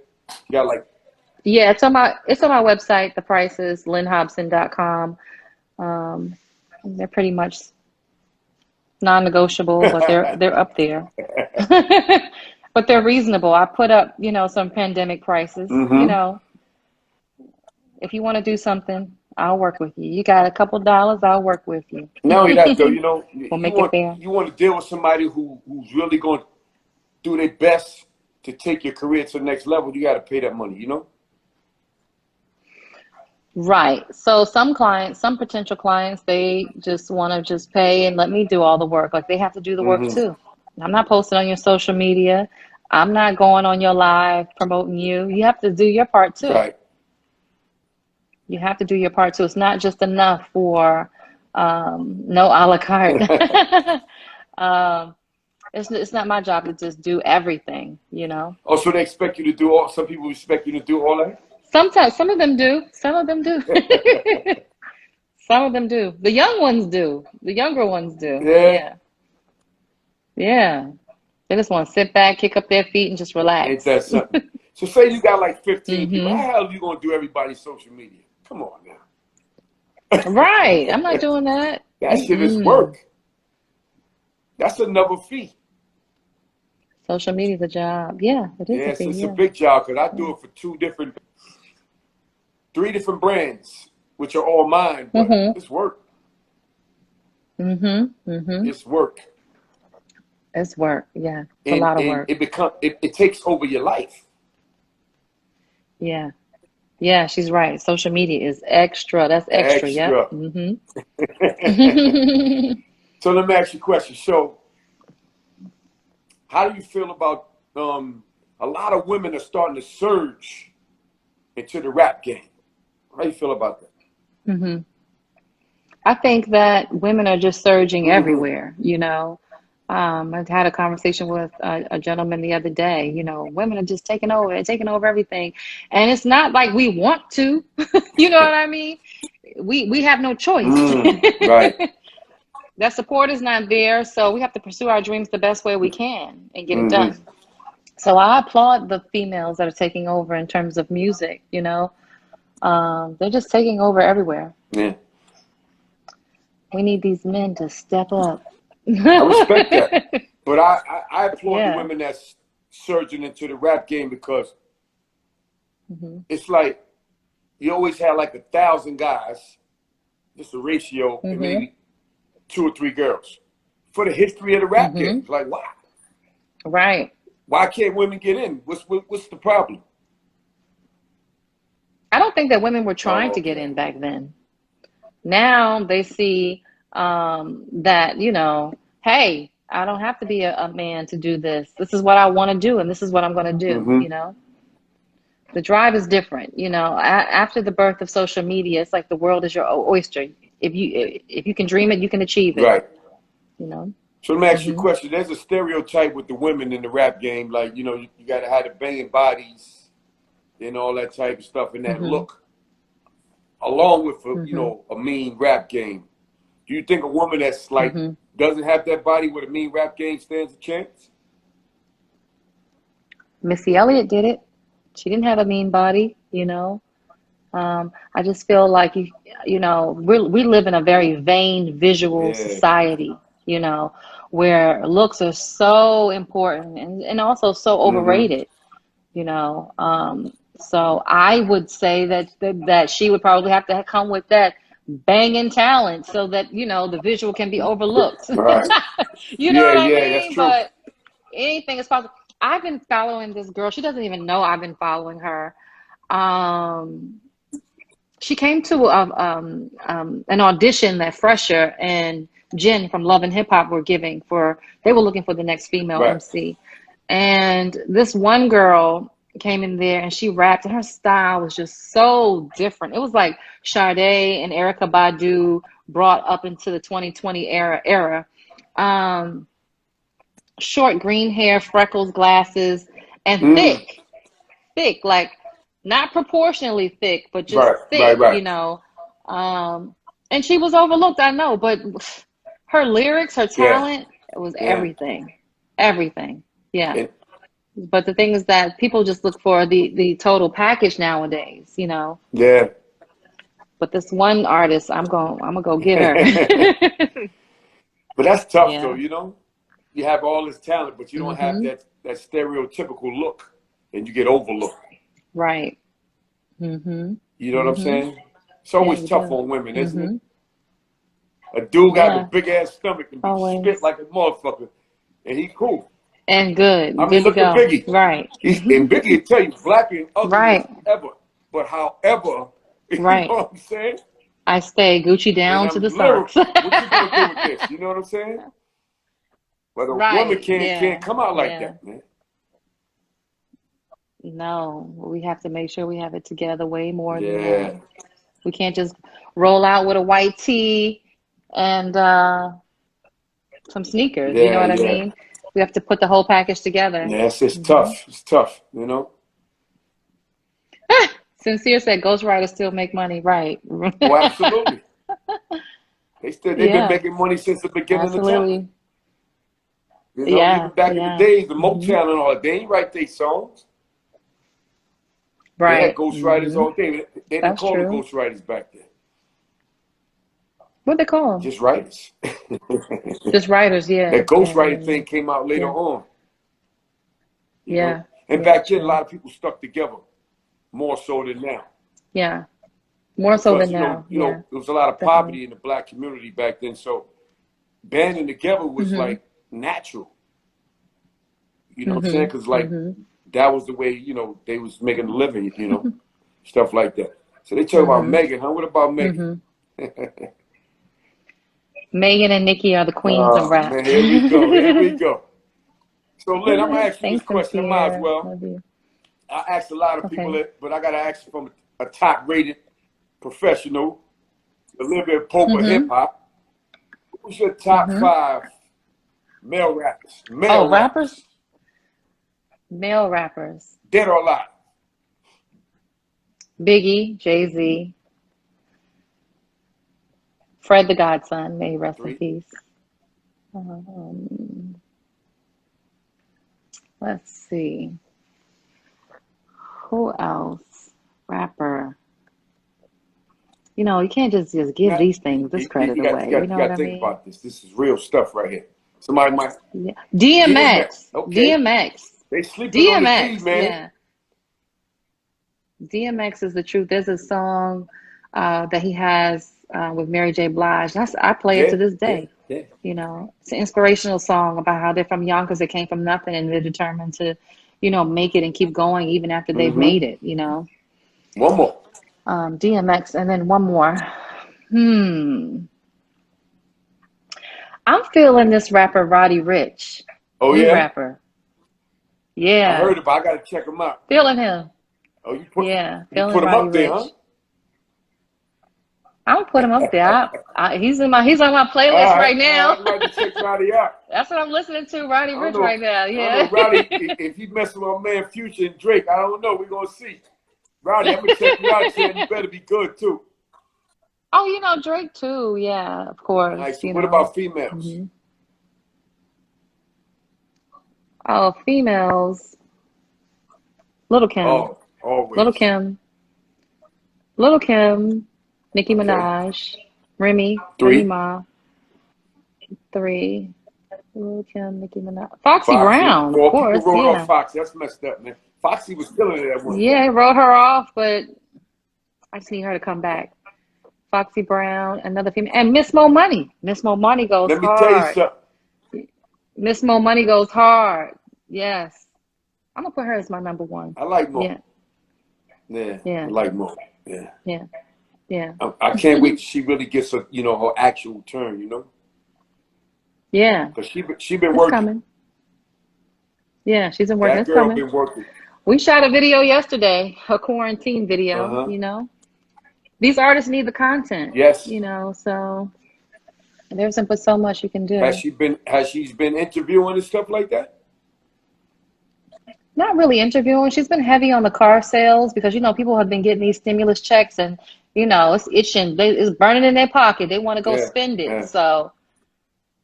S3: You got like...
S2: Yeah, it's on my website. The price is lynnhobson.com. They're pretty much non-negotiable, but they're up there. But they're reasonable. I put up, you know, some pandemic prices. You know, if you want to do something, I'll work with you. You got a couple dollars, I'll work with you.
S3: Not only that, though, you know,
S2: We'll make it fair.
S3: you want to deal with somebody who's really going to do their best to take your career to the next level. You got to pay that money, you know?
S2: Right. So some clients, some potential clients, they just want to just pay and let me do all the work. Like they have to do the work too. I'm not posting on your social media. I'm not going on your live promoting you. You have to do your part too.
S3: Right.
S2: You have to do your part too. It's not just enough for no a la carte. It's not my job to just do everything, you know.
S3: Oh, so they expect you to do all, some people expect you to do all that?
S2: Sometimes, some of them do. Some of them do. Some of them do. The young ones do. The younger ones do.
S3: Yeah.
S2: Yeah. They just want to sit back, kick up their feet, and just relax.
S3: Ain't that something? So say you got like 15 people. How the hell are you going to do everybody's social media? Come on now.
S2: Right. I'm not doing that.
S3: That shit is work. That's another fee.
S2: Social media is a job. Yeah, it is a fee.
S3: It's a big job because I do it for 3 different brands, which are all mine, but it's work. It's work.
S2: It's work, yeah. It's a lot of work.
S3: It takes over your life.
S2: Yeah. Yeah, she's right. Social media is extra. That's extra. Yep.
S3: So let me ask you a question. So how do you feel about a lot of women are starting to surge into the rap game? How do you feel about that?
S2: I think that women are just surging everywhere, you know. I had a conversation with a gentleman the other day. You know, women are just taking over everything. And it's not like we want to, you know what I mean? We have no choice.
S3: Right.
S2: That support is not there, so we have to pursue our dreams the best way we can and get it done. So I applaud the females that are taking over in terms of music, you know. They're just taking over everywhere.
S3: Yeah.
S2: We need these men to step up.
S3: I respect that. But I applaud the women that's surging into the rap game because it's like you always have like 1,000 guys, just a ratio, and maybe 2 or 3 girls. For the history of the rap game, it's like, why?
S2: Right.
S3: Why can't women get in? What's the problem?
S2: I don't think that women were trying to get in back then. Now they see that, you know, hey, I don't have to be a man to do this. This is what I want to do, and this is what I'm going to do, you know. The drive is different, you know. After the birth of social media, it's like the world is your oyster. If you can dream it, you can achieve it.
S3: Right.
S2: You know.
S3: So let me ask you a question. There's a stereotype with the women in the rap game, like, you know, you got to have the banging bodies and all that type of stuff and that look, along with, you know, a mean rap game. Do you think a woman that's like doesn't have that body with a mean rap game stands a chance?
S2: Missy Elliott did it. She didn't have a mean body, you know. I just feel like you know, we live in a very vain visual society, you know, where looks are so important and also so overrated, you know. So I would say that she would probably have to come with that banging talent so that, you know, the visual can be overlooked.
S3: Right.
S2: You know what I mean?
S3: That's true.
S2: But anything is possible. I've been following this girl. She doesn't even know I've been following her. She came to an audition that Fresher and Jen from Love and Hip Hop were giving for. They were looking for the next female MC, and this one girl came in there and she rapped, and her style was just so different. It was like Sade and Erykah Badu brought up into the 2020 era. Short green hair, freckles, glasses, and thick, like not proportionally thick, but just thick, you know. And she was overlooked, I know, but her lyrics, her talent, it was everything. Yeah. But the thing is that people just look for the total package nowadays, you know.
S3: Yeah.
S2: But this one artist, I'm gonna go get her.
S3: But that's tough though, you know. You have all this talent, but you don't have that stereotypical look, and you get overlooked.
S2: Right.
S3: You know what I'm saying? It's always
S2: you
S3: tough
S2: do.
S3: on women, isn't it? A dude got a big ass stomach and be spit like a motherfucker, and he cool.
S2: And good.
S3: I mean,
S2: Good to
S3: look at
S2: go.
S3: Biggie.
S2: Right.
S3: And Biggie will tell you, black and ugliest
S2: Right.
S3: ever. But however, you
S2: Right.
S3: know what I'm saying?
S2: I stay Gucci down to the socks.
S3: What you gonna do with this? You know what I'm saying? But a woman can't come out like that, man.
S2: No, we have to make sure we have it together way more than
S3: Yeah.
S2: that. We can't just roll out with a white tee and some sneakers. You know what I mean? We have to put the whole package together.
S3: Yeah, it's tough. It's tough, you know?
S2: Sincere said ghostwriters still make money. Right.
S3: Oh, absolutely. They've been making money since the beginning of time. You know, even back in the days, the Motown and all that, they ain't write their songs.
S2: Right.
S3: They had ghostwriters all day. They didn't call them ghostwriters back then.
S2: What they call them?
S3: Just writers.
S2: Just writers,
S3: That ghostwriting thing came out later on. You know? And back then, a lot of people stuck together more so than now.
S2: Yeah. More so than now.
S3: You know, there was a lot of poverty in the black community back then, so banding together was like natural. You know what I'm saying? Because like that was the way, you know, they was making a living, you know, stuff like that. So they talk about Megan, huh? What about Megan?
S2: Megan and Nikki are the queens of rap.
S3: Man, here we go. Here we go. So Lynn, I'm gonna ask you this question. I might as well. I asked a lot of people it, but I gotta ask you from a top-rated professional, Olivia Pope of hip hop. Who's your top 5 male rappers? Male rappers.
S2: Male rappers.
S3: Dead or alive?
S2: Biggie, Jay-Z, Fred the Godson, may he rest in peace. Let's see. Who else? Rapper. You know, you can't just give these things this credit away. You know what I mean?
S3: Think about this. This is real stuff right here. Somebody might.
S2: Yeah. DMX.
S3: Okay.
S2: DMX.
S3: They sleeping on the D, man.
S2: Yeah. DMX is the truth. There's a song that he has with Mary J. Blige. I play it to this day.
S3: Yeah.
S2: You know, it's an inspirational song about how they're from Yonkers. They came from nothing and they're determined to, you know, make it and keep going even after they've made it, you know.
S3: One more.
S2: DMX, and then one more. I'm feeling this rapper, Roddy Ricch.
S3: Oh,
S2: New
S3: yeah?
S2: rapper. Yeah.
S3: I heard about it. I got to check him out.
S2: Feeling him.
S3: Oh, you put
S2: feeling
S3: him
S2: Roddy
S3: up there,
S2: Ricch.
S3: huh?
S2: I'll put him up there. He's on my playlist right now.
S3: I'd like to check Roddy out.
S2: That's what I'm listening to, Roddy Ricch right now. Yeah.
S3: I don't know, Roddy, if he messing with my man Future and Drake, I don't know. We're going to see. Roddy, I'm going to check you out, Sam. You better be good, too.
S2: Oh, you know, Drake, too. Yeah, of course.
S3: Right, so what about females?
S2: Oh, females. Little Kim.
S3: Oh, always.
S2: Little Kim. Nicki Minaj. Remy.
S3: 3.
S2: Remy Ma. 3. Little Kim, Nicki Minaj. Foxy Brown, of course.
S3: People wrote off Foxy. That's messed up, man. Foxy was killing it at one point.
S2: Yeah, wrote her off, but I just need her to come back. Foxy Brown, another female. And Miss Mo Money. Miss Mo Money goes hard.
S3: Let me tell you something.
S2: Miss Mo Money goes hard. Yes. I'm going to put her as my number 1.
S3: I like Mo.
S2: Yeah.
S3: I like Mo. Yeah. I can't wait till she really gets her, you know, her actual turn, you know?
S2: Yeah.
S3: Because she been working.
S2: Coming. Yeah, she's been working.
S3: That girl been working.
S2: We shot a video yesterday, a quarantine video, you know? These artists need the content.
S3: Yes.
S2: You know, so there's so much you can do.
S3: Has she been interviewing and stuff like that?
S2: Not really interviewing. She's been heavy on the car sales because, you know, people have been getting these stimulus checks and, you know, it's itching. It's burning in their pocket. They want to go spend it. Yeah. So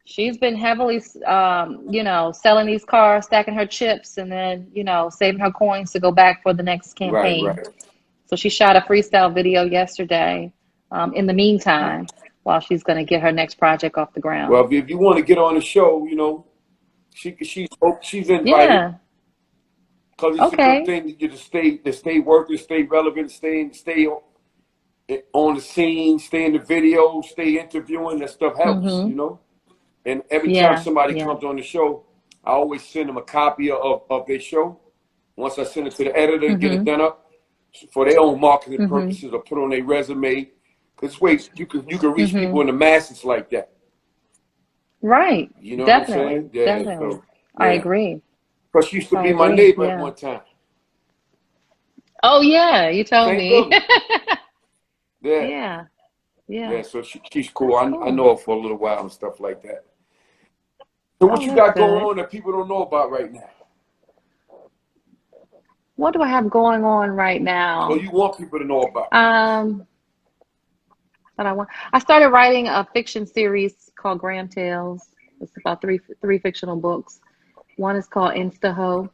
S2: she's been heavily, you know, selling these cars, stacking her chips, and then, you know, saving her coins to go back for the next campaign. Right. So she shot a freestyle video yesterday in the meantime while she's going to get her next project off the ground.
S3: Well, if you want to get on the show, you know, she's invited.
S2: Yeah.
S3: Because it's a good thing to stay working, stay relevant, stay on the scene, stay in the video, stay interviewing. That stuff helps, you know. And every time somebody comes on the show, I always send them a copy of their show. Once I send it to the editor, get it done up for their own marketing purposes, or put on their resume. Because this way you can reach people in the masses like that.
S2: Right.
S3: You know
S2: Definitely.
S3: what I'm saying? Yeah.
S2: Definitely.
S3: So,
S2: I agree.
S3: Plus, she used to
S2: I
S3: be my
S2: agree.
S3: neighbor at one time.
S2: Oh yeah, you told
S3: Same
S2: me.
S3: building.
S2: Yeah.
S3: Yeah. So she's cool.
S2: Cool.
S3: I know her for a little while and stuff like that. So what you got going on that people don't know about right now?
S2: What do I have going on right now?
S3: Or you want people to know about?
S2: I started writing a fiction series called Grand Tales. It's about three fictional books. One is called Insta-Ho.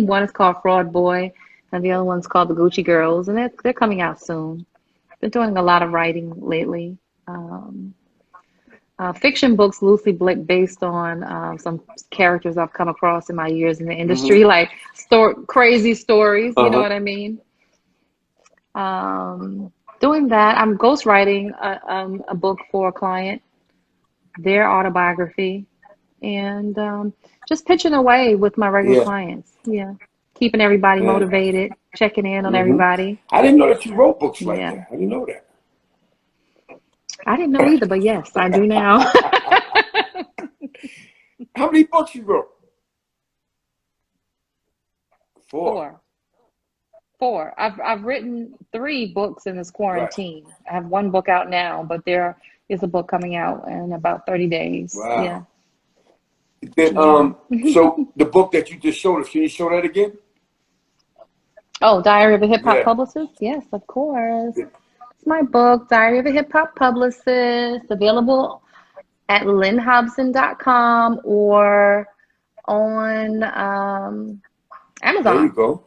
S2: One is called Fraud Boy, and the other one's called The Gucci Girls, and they're coming out soon. Been doing a lot of writing lately. Fiction books loosely based on some characters I've come across in my years in the industry, like crazy stories. You know what I mean? Doing that, I'm ghostwriting a book for a client, their autobiography, and just pitching away with my regular clients. Yeah, keeping everybody motivated, checking in on everybody.
S3: I didn't know that you wrote books like that. I didn't know that.
S2: I didn't know either, but yes, I do now.
S3: How many books you wrote?
S2: Four. I've written 3 books in this quarantine.
S3: Right.
S2: I have 1 book out now, but there is a book coming out in about 30 days.
S3: Wow.
S2: Yeah.
S3: Then, so the book that you just showed us, can you show that again?
S2: Oh, Diary of a Hip Hop Publicist? Yes, of course.
S3: Yeah.
S2: It's my book, Diary of a Hip Hop Publicist, available at lynnhobson.com or on Amazon.
S3: There you go.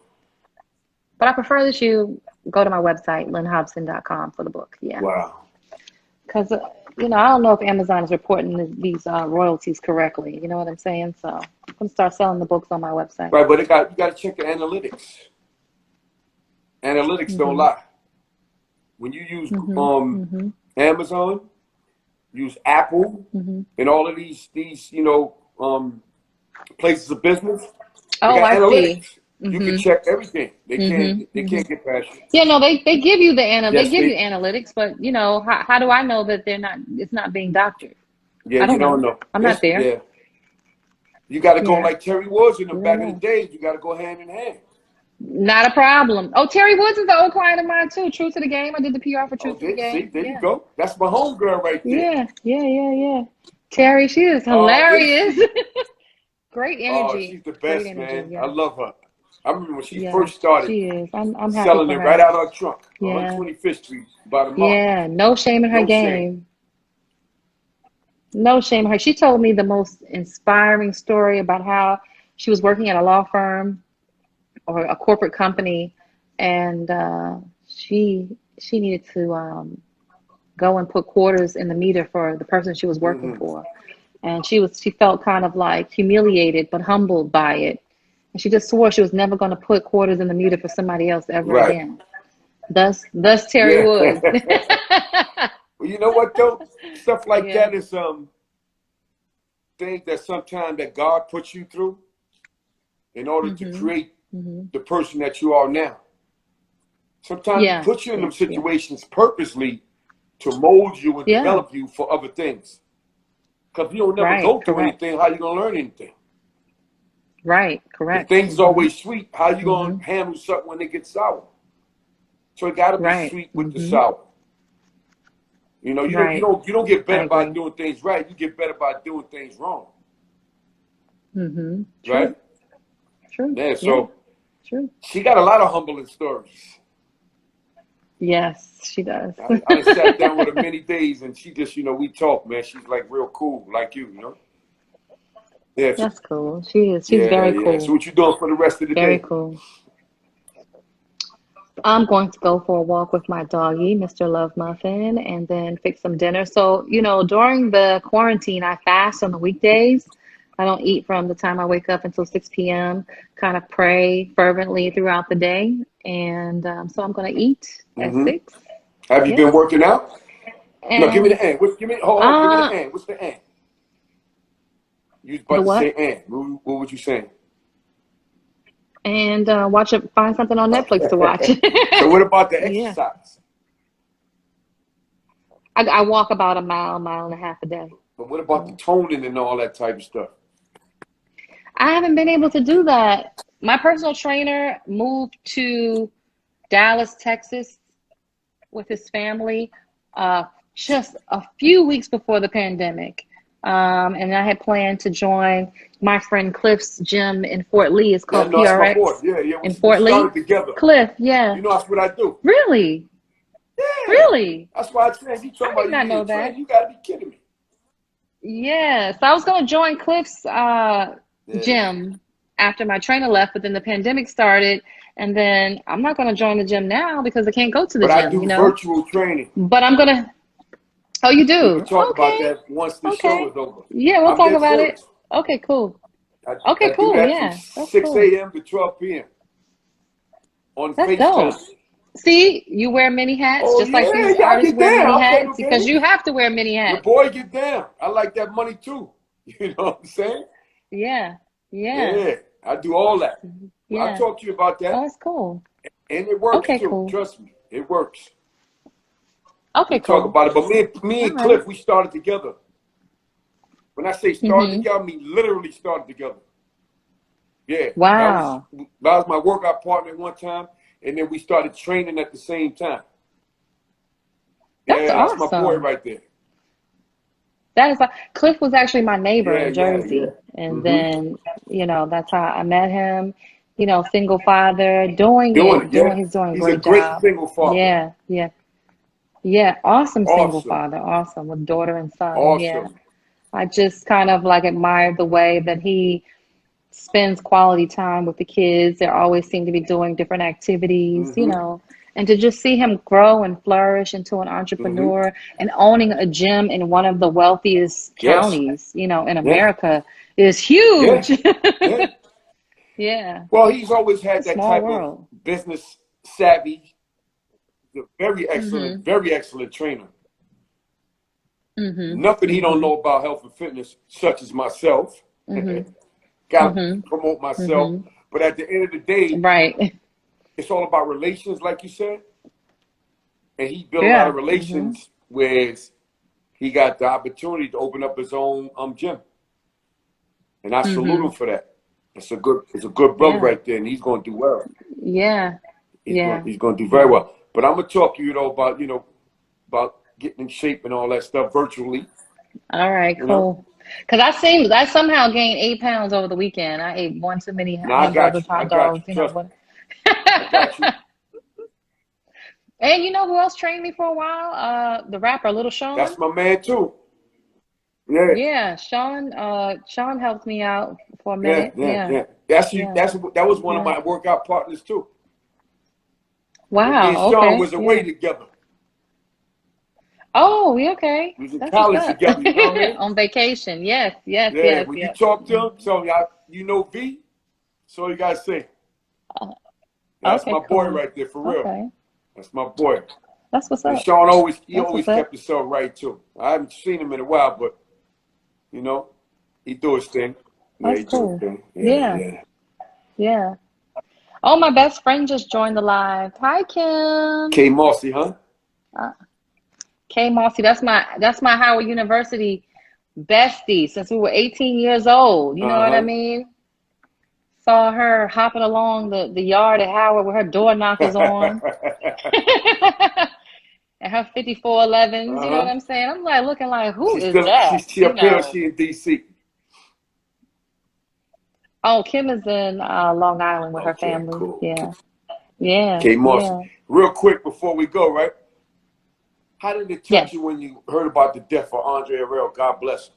S2: But I prefer that you go to my website, lynnhobson.com, for the book. Yeah.
S3: Wow.
S2: Because, I don't know if Amazon is reporting these royalties correctly. You know what I'm saying? So I'm going to start selling the books on my website.
S3: Right, but you got to check the analytics. Analytics don't lie. When you use Amazon, use Apple, and all of these places of business, they got analytics.
S2: See.
S3: You can check everything. They can't get past you.
S2: Yeah, no, they give you the
S3: Yes,
S2: you analytics, but how do I know that it's not being doctored?
S3: Yeah,
S2: I don't
S3: know.
S2: I'm not there.
S3: Yeah. You got to go like Terry Woods in them back in the days. You got to go hand in hand.
S2: Not a problem. Oh, Terry Woods is the old client of mine too. True to the Game. I did the PR for True to the Game.
S3: See, there you go. That's my homegirl right there.
S2: Yeah. Terry, she is hilarious. Great energy.
S3: Oh, she's the best, man. Yeah. I love her. I remember when she first started.
S2: She is. I'm happy
S3: selling
S2: for
S3: it
S2: her.
S3: right out of her trunk. 125th Street by the mall.
S2: Yeah, no shame in her game. No shame in her. She told me the most inspiring story about how she was working at a law firm or a corporate company, and she needed to go and put quarters in the meter for the person she was working for, and she felt kind of like humiliated but humbled by it, and she just swore she was never going to put quarters in the meter for somebody else ever again. Thus Terry Woods.
S3: Well, you know what though? Stuff like that is things that sometimes that God puts you through in order to create the person that you are now. Sometimes He puts you in them situations purposely to mold you and develop you for other things. Because if you don't never go through anything, how you gonna learn anything?
S2: Right, correct.
S3: If things always sweet, how you gonna handle something when it gets sour? So it gotta be sweet with the sour. You don't get better by doing things right. You get better by doing things wrong. Right?
S2: True.
S3: Yeah, so
S2: true.
S3: She got a lot of humbling stories.
S2: Yes, she does.
S3: I sat down with her many days, and she just, we talk, man. She's like real cool, like you. Yeah,
S2: that's cool. She is. She's very cool.
S3: So what you doing for the rest of the day?
S2: Very cool. I'm going to go for a walk with my doggy, Mr. Love Muffin, and then fix some dinner. So, during the quarantine, I fast on the weekdays. I don't eat from the time I wake up until 6 p.m., kind of pray fervently throughout the day. And so I'm going to eat at 6
S3: Have you been
S2: Yes.
S3: working out? No, give me
S2: And
S3: the end. Give me the end. What's the end? You was
S2: the
S3: about to say
S2: what?
S3: end. What was you saying?
S2: And find something on Netflix to watch.
S3: So what about the
S2: Yeah.
S3: exercise?
S2: I walk about a mile and a half a day.
S3: But what about the
S2: Yeah.
S3: toning and all that type of stuff?
S2: I haven't been able to do that. My personal trainer moved to Dallas, Texas with his family just a few weeks before the pandemic. And I had planned to join my friend Cliff's gym in Fort Lee. It's
S3: Yeah,
S2: called
S3: no, that's my boy.
S2: PRX
S3: Yeah,
S2: in
S3: we
S2: Fort Lee.
S3: started together.
S2: Cliff, yeah.
S3: You know that's what I do.
S2: Really?
S3: Yeah.
S2: Really?
S3: That's why I train. You talking
S2: I did
S3: about
S2: not
S3: you need
S2: know
S3: a train?
S2: that.
S3: You gotta be kidding me.
S2: Yeah. So I was going to join Cliff's
S3: Yeah.
S2: gym after my trainer left, but then the pandemic started. And then I'm not going to join the gym now because I can't go to the
S3: But I
S2: gym,
S3: do
S2: you know?
S3: virtual training.
S2: But I'm going to, oh, you
S3: We can
S2: do?
S3: talk about
S2: Okay.
S3: that once the show
S2: Okay.
S3: is over.
S2: Yeah, we'll
S3: I'm
S2: talk
S3: there
S2: about it.
S3: first.
S2: Okay, cool.
S3: I
S2: Okay,
S3: do
S2: cool.
S3: that from
S2: Yeah, that's
S3: 6
S2: cool.
S3: a.m. to 12 p.m. on
S2: That's dope.
S3: FaceTime.
S2: See, you wear many hats
S3: Oh
S2: just like
S3: yeah,
S2: these
S3: y'all
S2: artists
S3: get
S2: wear
S3: down.
S2: many
S3: I'll play no
S2: hats because
S3: games.
S2: you have to wear many
S3: Your
S2: hats.
S3: boy get down. I like that money too. You know what I'm saying?
S2: Yeah, yeah,
S3: Yeah, I do all that. Well, I'll
S2: yeah.
S3: talk to you about
S2: Oh,
S3: that.
S2: that's cool.
S3: And it works
S2: Okay,
S3: too.
S2: cool.
S3: Trust me, it works.
S2: Okay,
S3: We talk
S2: cool.
S3: about it. But me
S2: All
S3: and
S2: right.
S3: Cliff, we started together. When I say started together, I mean literally started together. Yeah,
S2: Wow.
S3: that was my workout partner at one time, and then we started training at the same time.
S2: That's
S3: Yeah, that's my boy
S2: awesome.
S3: right there.
S2: That is like Cliff was actually my neighbor
S3: Yeah,
S2: in
S3: yeah, yeah.
S2: Jersey. And then, that's how I met him. Single father, doing
S3: Doing
S2: it,
S3: it, yeah.
S2: he's doing a
S3: He's a
S2: great
S3: great
S2: job.
S3: single father.
S2: Yeah, yeah. Yeah, awesome single
S3: Awesome.
S2: father, awesome with daughter and son. Yeah.
S3: Awesome.
S2: I just kind of like admire the way that he spends quality time with the kids. They always seem to be doing different activities, and to just see him grow and flourish into an entrepreneur and owning a gym in one of the wealthiest
S3: Yes.
S2: counties, in
S3: Yeah.
S2: America is
S3: Yeah.
S2: huge.
S3: Yeah.
S2: Yeah.
S3: Well, he's always had
S2: It's a
S3: that
S2: small
S3: type of
S2: world.
S3: business savvy,
S2: Mm-hmm.
S3: very excellent trainer.
S2: Mm-hmm.
S3: Nothing he don't
S2: Mm-hmm.
S3: know about health and fitness, such as myself.
S2: Mm-hmm.
S3: Got to
S2: Mm-hmm.
S3: promote myself.
S2: Mm-hmm.
S3: But at the end of the day,
S2: Right.
S3: it's all about relations, like you said. And he built a lot of
S2: Yeah. Mm-hmm.
S3: relations where he got the opportunity to open up his own gym. And I salute
S2: Mm-hmm.
S3: him for that. It's a good brother
S2: Yeah.
S3: right there, and he's going to do well.
S2: Yeah.
S3: He's
S2: Yeah.
S3: going to do very well. But I'm going to talk to you about about getting in shape and all that stuff virtually.
S2: All right, cool. Because I somehow gained 8 pounds over the weekend. I ate one too many
S3: Now I got
S2: hamburgers,
S3: you. I
S2: hot
S3: got you.
S2: dogs,
S3: Trust me.
S2: what.
S3: I got you.
S2: And you know who else trained me for a while? The rapper Little Sean.
S3: That's my man too. Yeah.
S2: Yeah, Sean. Sean helped me out for a
S3: Yeah.
S2: minute. Yeah.
S3: That was one of my workout partners too. And me and
S2: Wow.
S3: Sean
S2: Okay.
S3: was away
S2: Yeah.
S3: together.
S2: Oh, we okay.
S3: We was in
S2: That's what's
S3: college
S2: up.
S3: together. You know what I mean?
S2: On vacation. Yes. Yes.
S3: Yeah.
S2: Yes.
S3: When you
S2: Yes.
S3: talk to him, so you know V. So you gotta say, that's
S2: Okay.
S3: my boy
S2: Cool.
S3: right there for real.
S2: Okay.
S3: That's my boy.
S2: That's what's
S3: And
S2: up.
S3: Sean always
S2: That's what's up.
S3: kept himself right too. I haven't seen him in a while, but he do his thing. Yeah,
S2: That's
S3: he do his
S2: cool.
S3: thing. Yeah,
S2: Yeah.
S3: yeah.
S2: Yeah. Oh, my best friend just joined the live. Hi, Kim.
S3: K Mossy, huh?
S2: Kay Mossy. That's my Howard University bestie since we were 18 years old. You know what I
S3: Uh-huh.
S2: mean? Saw her hopping along the yard at Howard with her door knockers on and her 5411s. You know what
S3: Uh-huh.
S2: I'm saying? I'm like looking like, who
S3: She's
S2: is
S3: still
S2: that?
S3: she up here, she in DC.
S2: Oh, Kim is in Long Island with her
S3: Okay,
S2: family.
S3: cool.
S2: Yeah. Yeah.
S3: K Mossy.
S2: Yeah.
S3: Real quick before we go, right? How did it touch
S2: Yes.
S3: you when you heard about the death of Andre Harrell? God bless him.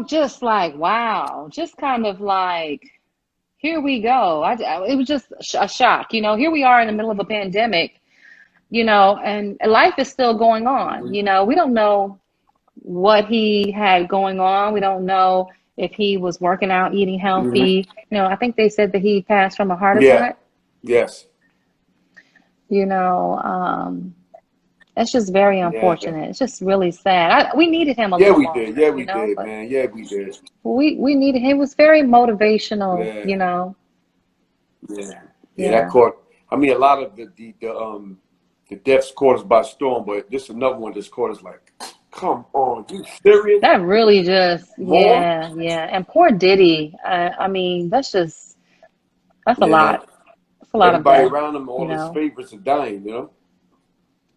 S2: Just like, wow, just kind of like, here we go. It was just a shock. Here we are in the middle of a pandemic, and life is still going on. We don't know what he had going on. We don't know if he was working out, eating
S3: Mm-hmm.
S2: healthy. I think they said that he passed from a heart
S3: Yeah.
S2: attack.
S3: Yes.
S2: You know, it's just very unfortunate. It's just really sad. We needed him a
S3: Yeah,
S2: little
S3: we
S2: longer,
S3: did. Yeah, we
S2: you know,
S3: did,
S2: but
S3: man. Yeah, we did.
S2: we needed him. He was very motivational,
S3: Yeah,
S2: you know.
S3: yeah, yeah. That
S2: Yeah.
S3: caught. I mean, a lot of the deaths caught us by storm, but this is another one that's caught us like, come on, you serious?
S2: That really just,
S3: More?
S2: yeah. And poor Diddy. I mean, that's a
S3: Yeah.
S2: lot. It's a lot of
S3: Everybody
S2: death,
S3: around him,
S2: you
S3: all his
S2: know.
S3: favorites are dying. You know.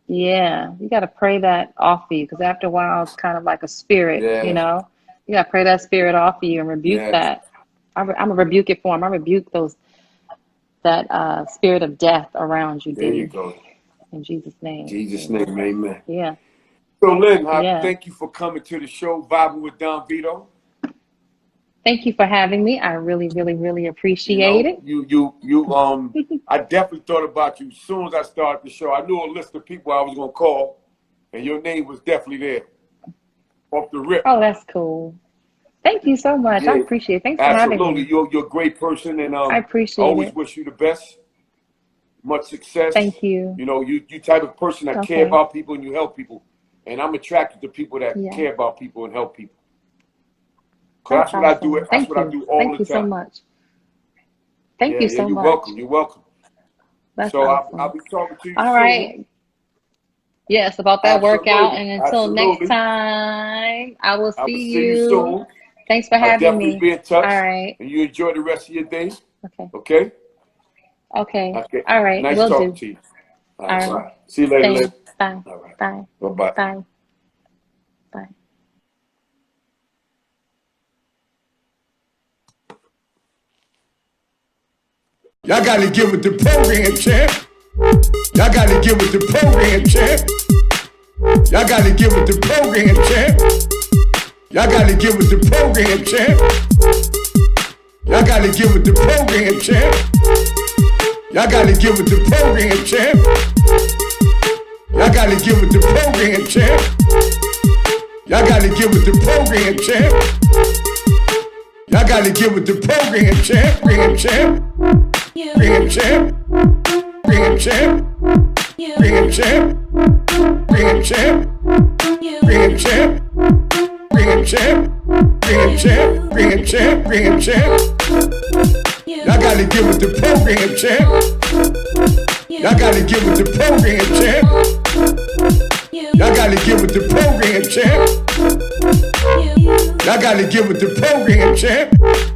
S2: Yeah, you got to pray that off of you because after a while, it's kind of like a spirit, you
S3: Yeah,
S2: know. You got to pray that spirit off of you and rebuke
S3: yeah.
S2: that. I'm gonna rebuke it for him. I rebuke that spirit of death around you,
S3: There you
S2: Diddy,
S3: go.
S2: in Jesus'
S3: In
S2: name.
S3: Jesus' name,
S2: Amen.
S3: amen.
S2: Yeah,
S3: So, Lynn, I
S2: yeah.
S3: thank you for coming to the show, vibing with Don Vito.
S2: Thank you for having me. I really, really, really
S3: You
S2: appreciate
S3: know,
S2: it.
S3: I definitely thought about you as soon as I started the show. I knew a list of people I was gonna call, and your name was definitely there, off the rip.
S2: Oh, that's cool. Thank you so much. I
S3: Yeah,
S2: appreciate it. Thanks for having
S3: absolutely.
S2: me.
S3: You're a great person, and
S2: I
S3: I
S2: appreciate
S3: always
S2: it.
S3: wish you the best, much success.
S2: Thank you.
S3: You know, you type of person that care
S2: Okay.
S3: about people and you help people, and I'm attracted to people that
S2: Yeah,
S3: care about people and help people. Cause
S2: that's
S3: that's what I do.
S2: awesome.
S3: That's
S2: Thank
S3: what I
S2: you.
S3: do all
S2: Thank
S3: the
S2: you so
S3: time.
S2: much. Thank
S3: Yeah,
S2: you
S3: yeah.
S2: so
S3: You're
S2: much.
S3: welcome. You're welcome.
S2: That's
S3: So I'll
S2: awesome.
S3: be talking to you
S2: All
S3: soon.
S2: right. Yes, about that workout.
S3: Absolutely,
S2: And until next
S3: absolutely.
S2: time, I will
S3: I will
S2: see
S3: see you
S2: you.
S3: soon.
S2: Thanks for
S3: I'll
S2: having
S3: definitely
S2: me.
S3: be in touch,
S2: All right.
S3: and you enjoy the rest of your day.
S2: Okay.
S3: Okay?
S2: Okay.
S3: Okay.
S2: All right.
S3: Nice
S2: Will
S3: talking
S2: do.
S3: to you. All
S2: All
S3: right,
S2: right.
S3: bye. See you later, Lynn.
S2: Thanks. Bye.
S3: All right.
S2: Bye.
S3: Bye-bye.
S2: Bye. Bye.
S1: Y'all gotta get with the program, champ. Y'all gotta get with the program, champ. Y'all gotta get with the program, champ. Y'all gotta get with the program, champ. Y'all gotta get with the program, champ. Y'all gotta get with the program, champ. Y'all gotta get with the program, champ. Y'all gotta get with the program, champ. Y'all gotta get with the program, champ. Program, champ. Program, champ. Program, champ. Program, champ. Program, champ. Program, champ. Program, champ. Program, champ. Program, champ. Program, champ. Y'all gotta get with the program, champ. Y'all gotta get with the program, champ. Y'all gotta get with the program, champ. Y'all gotta get with the program, champ.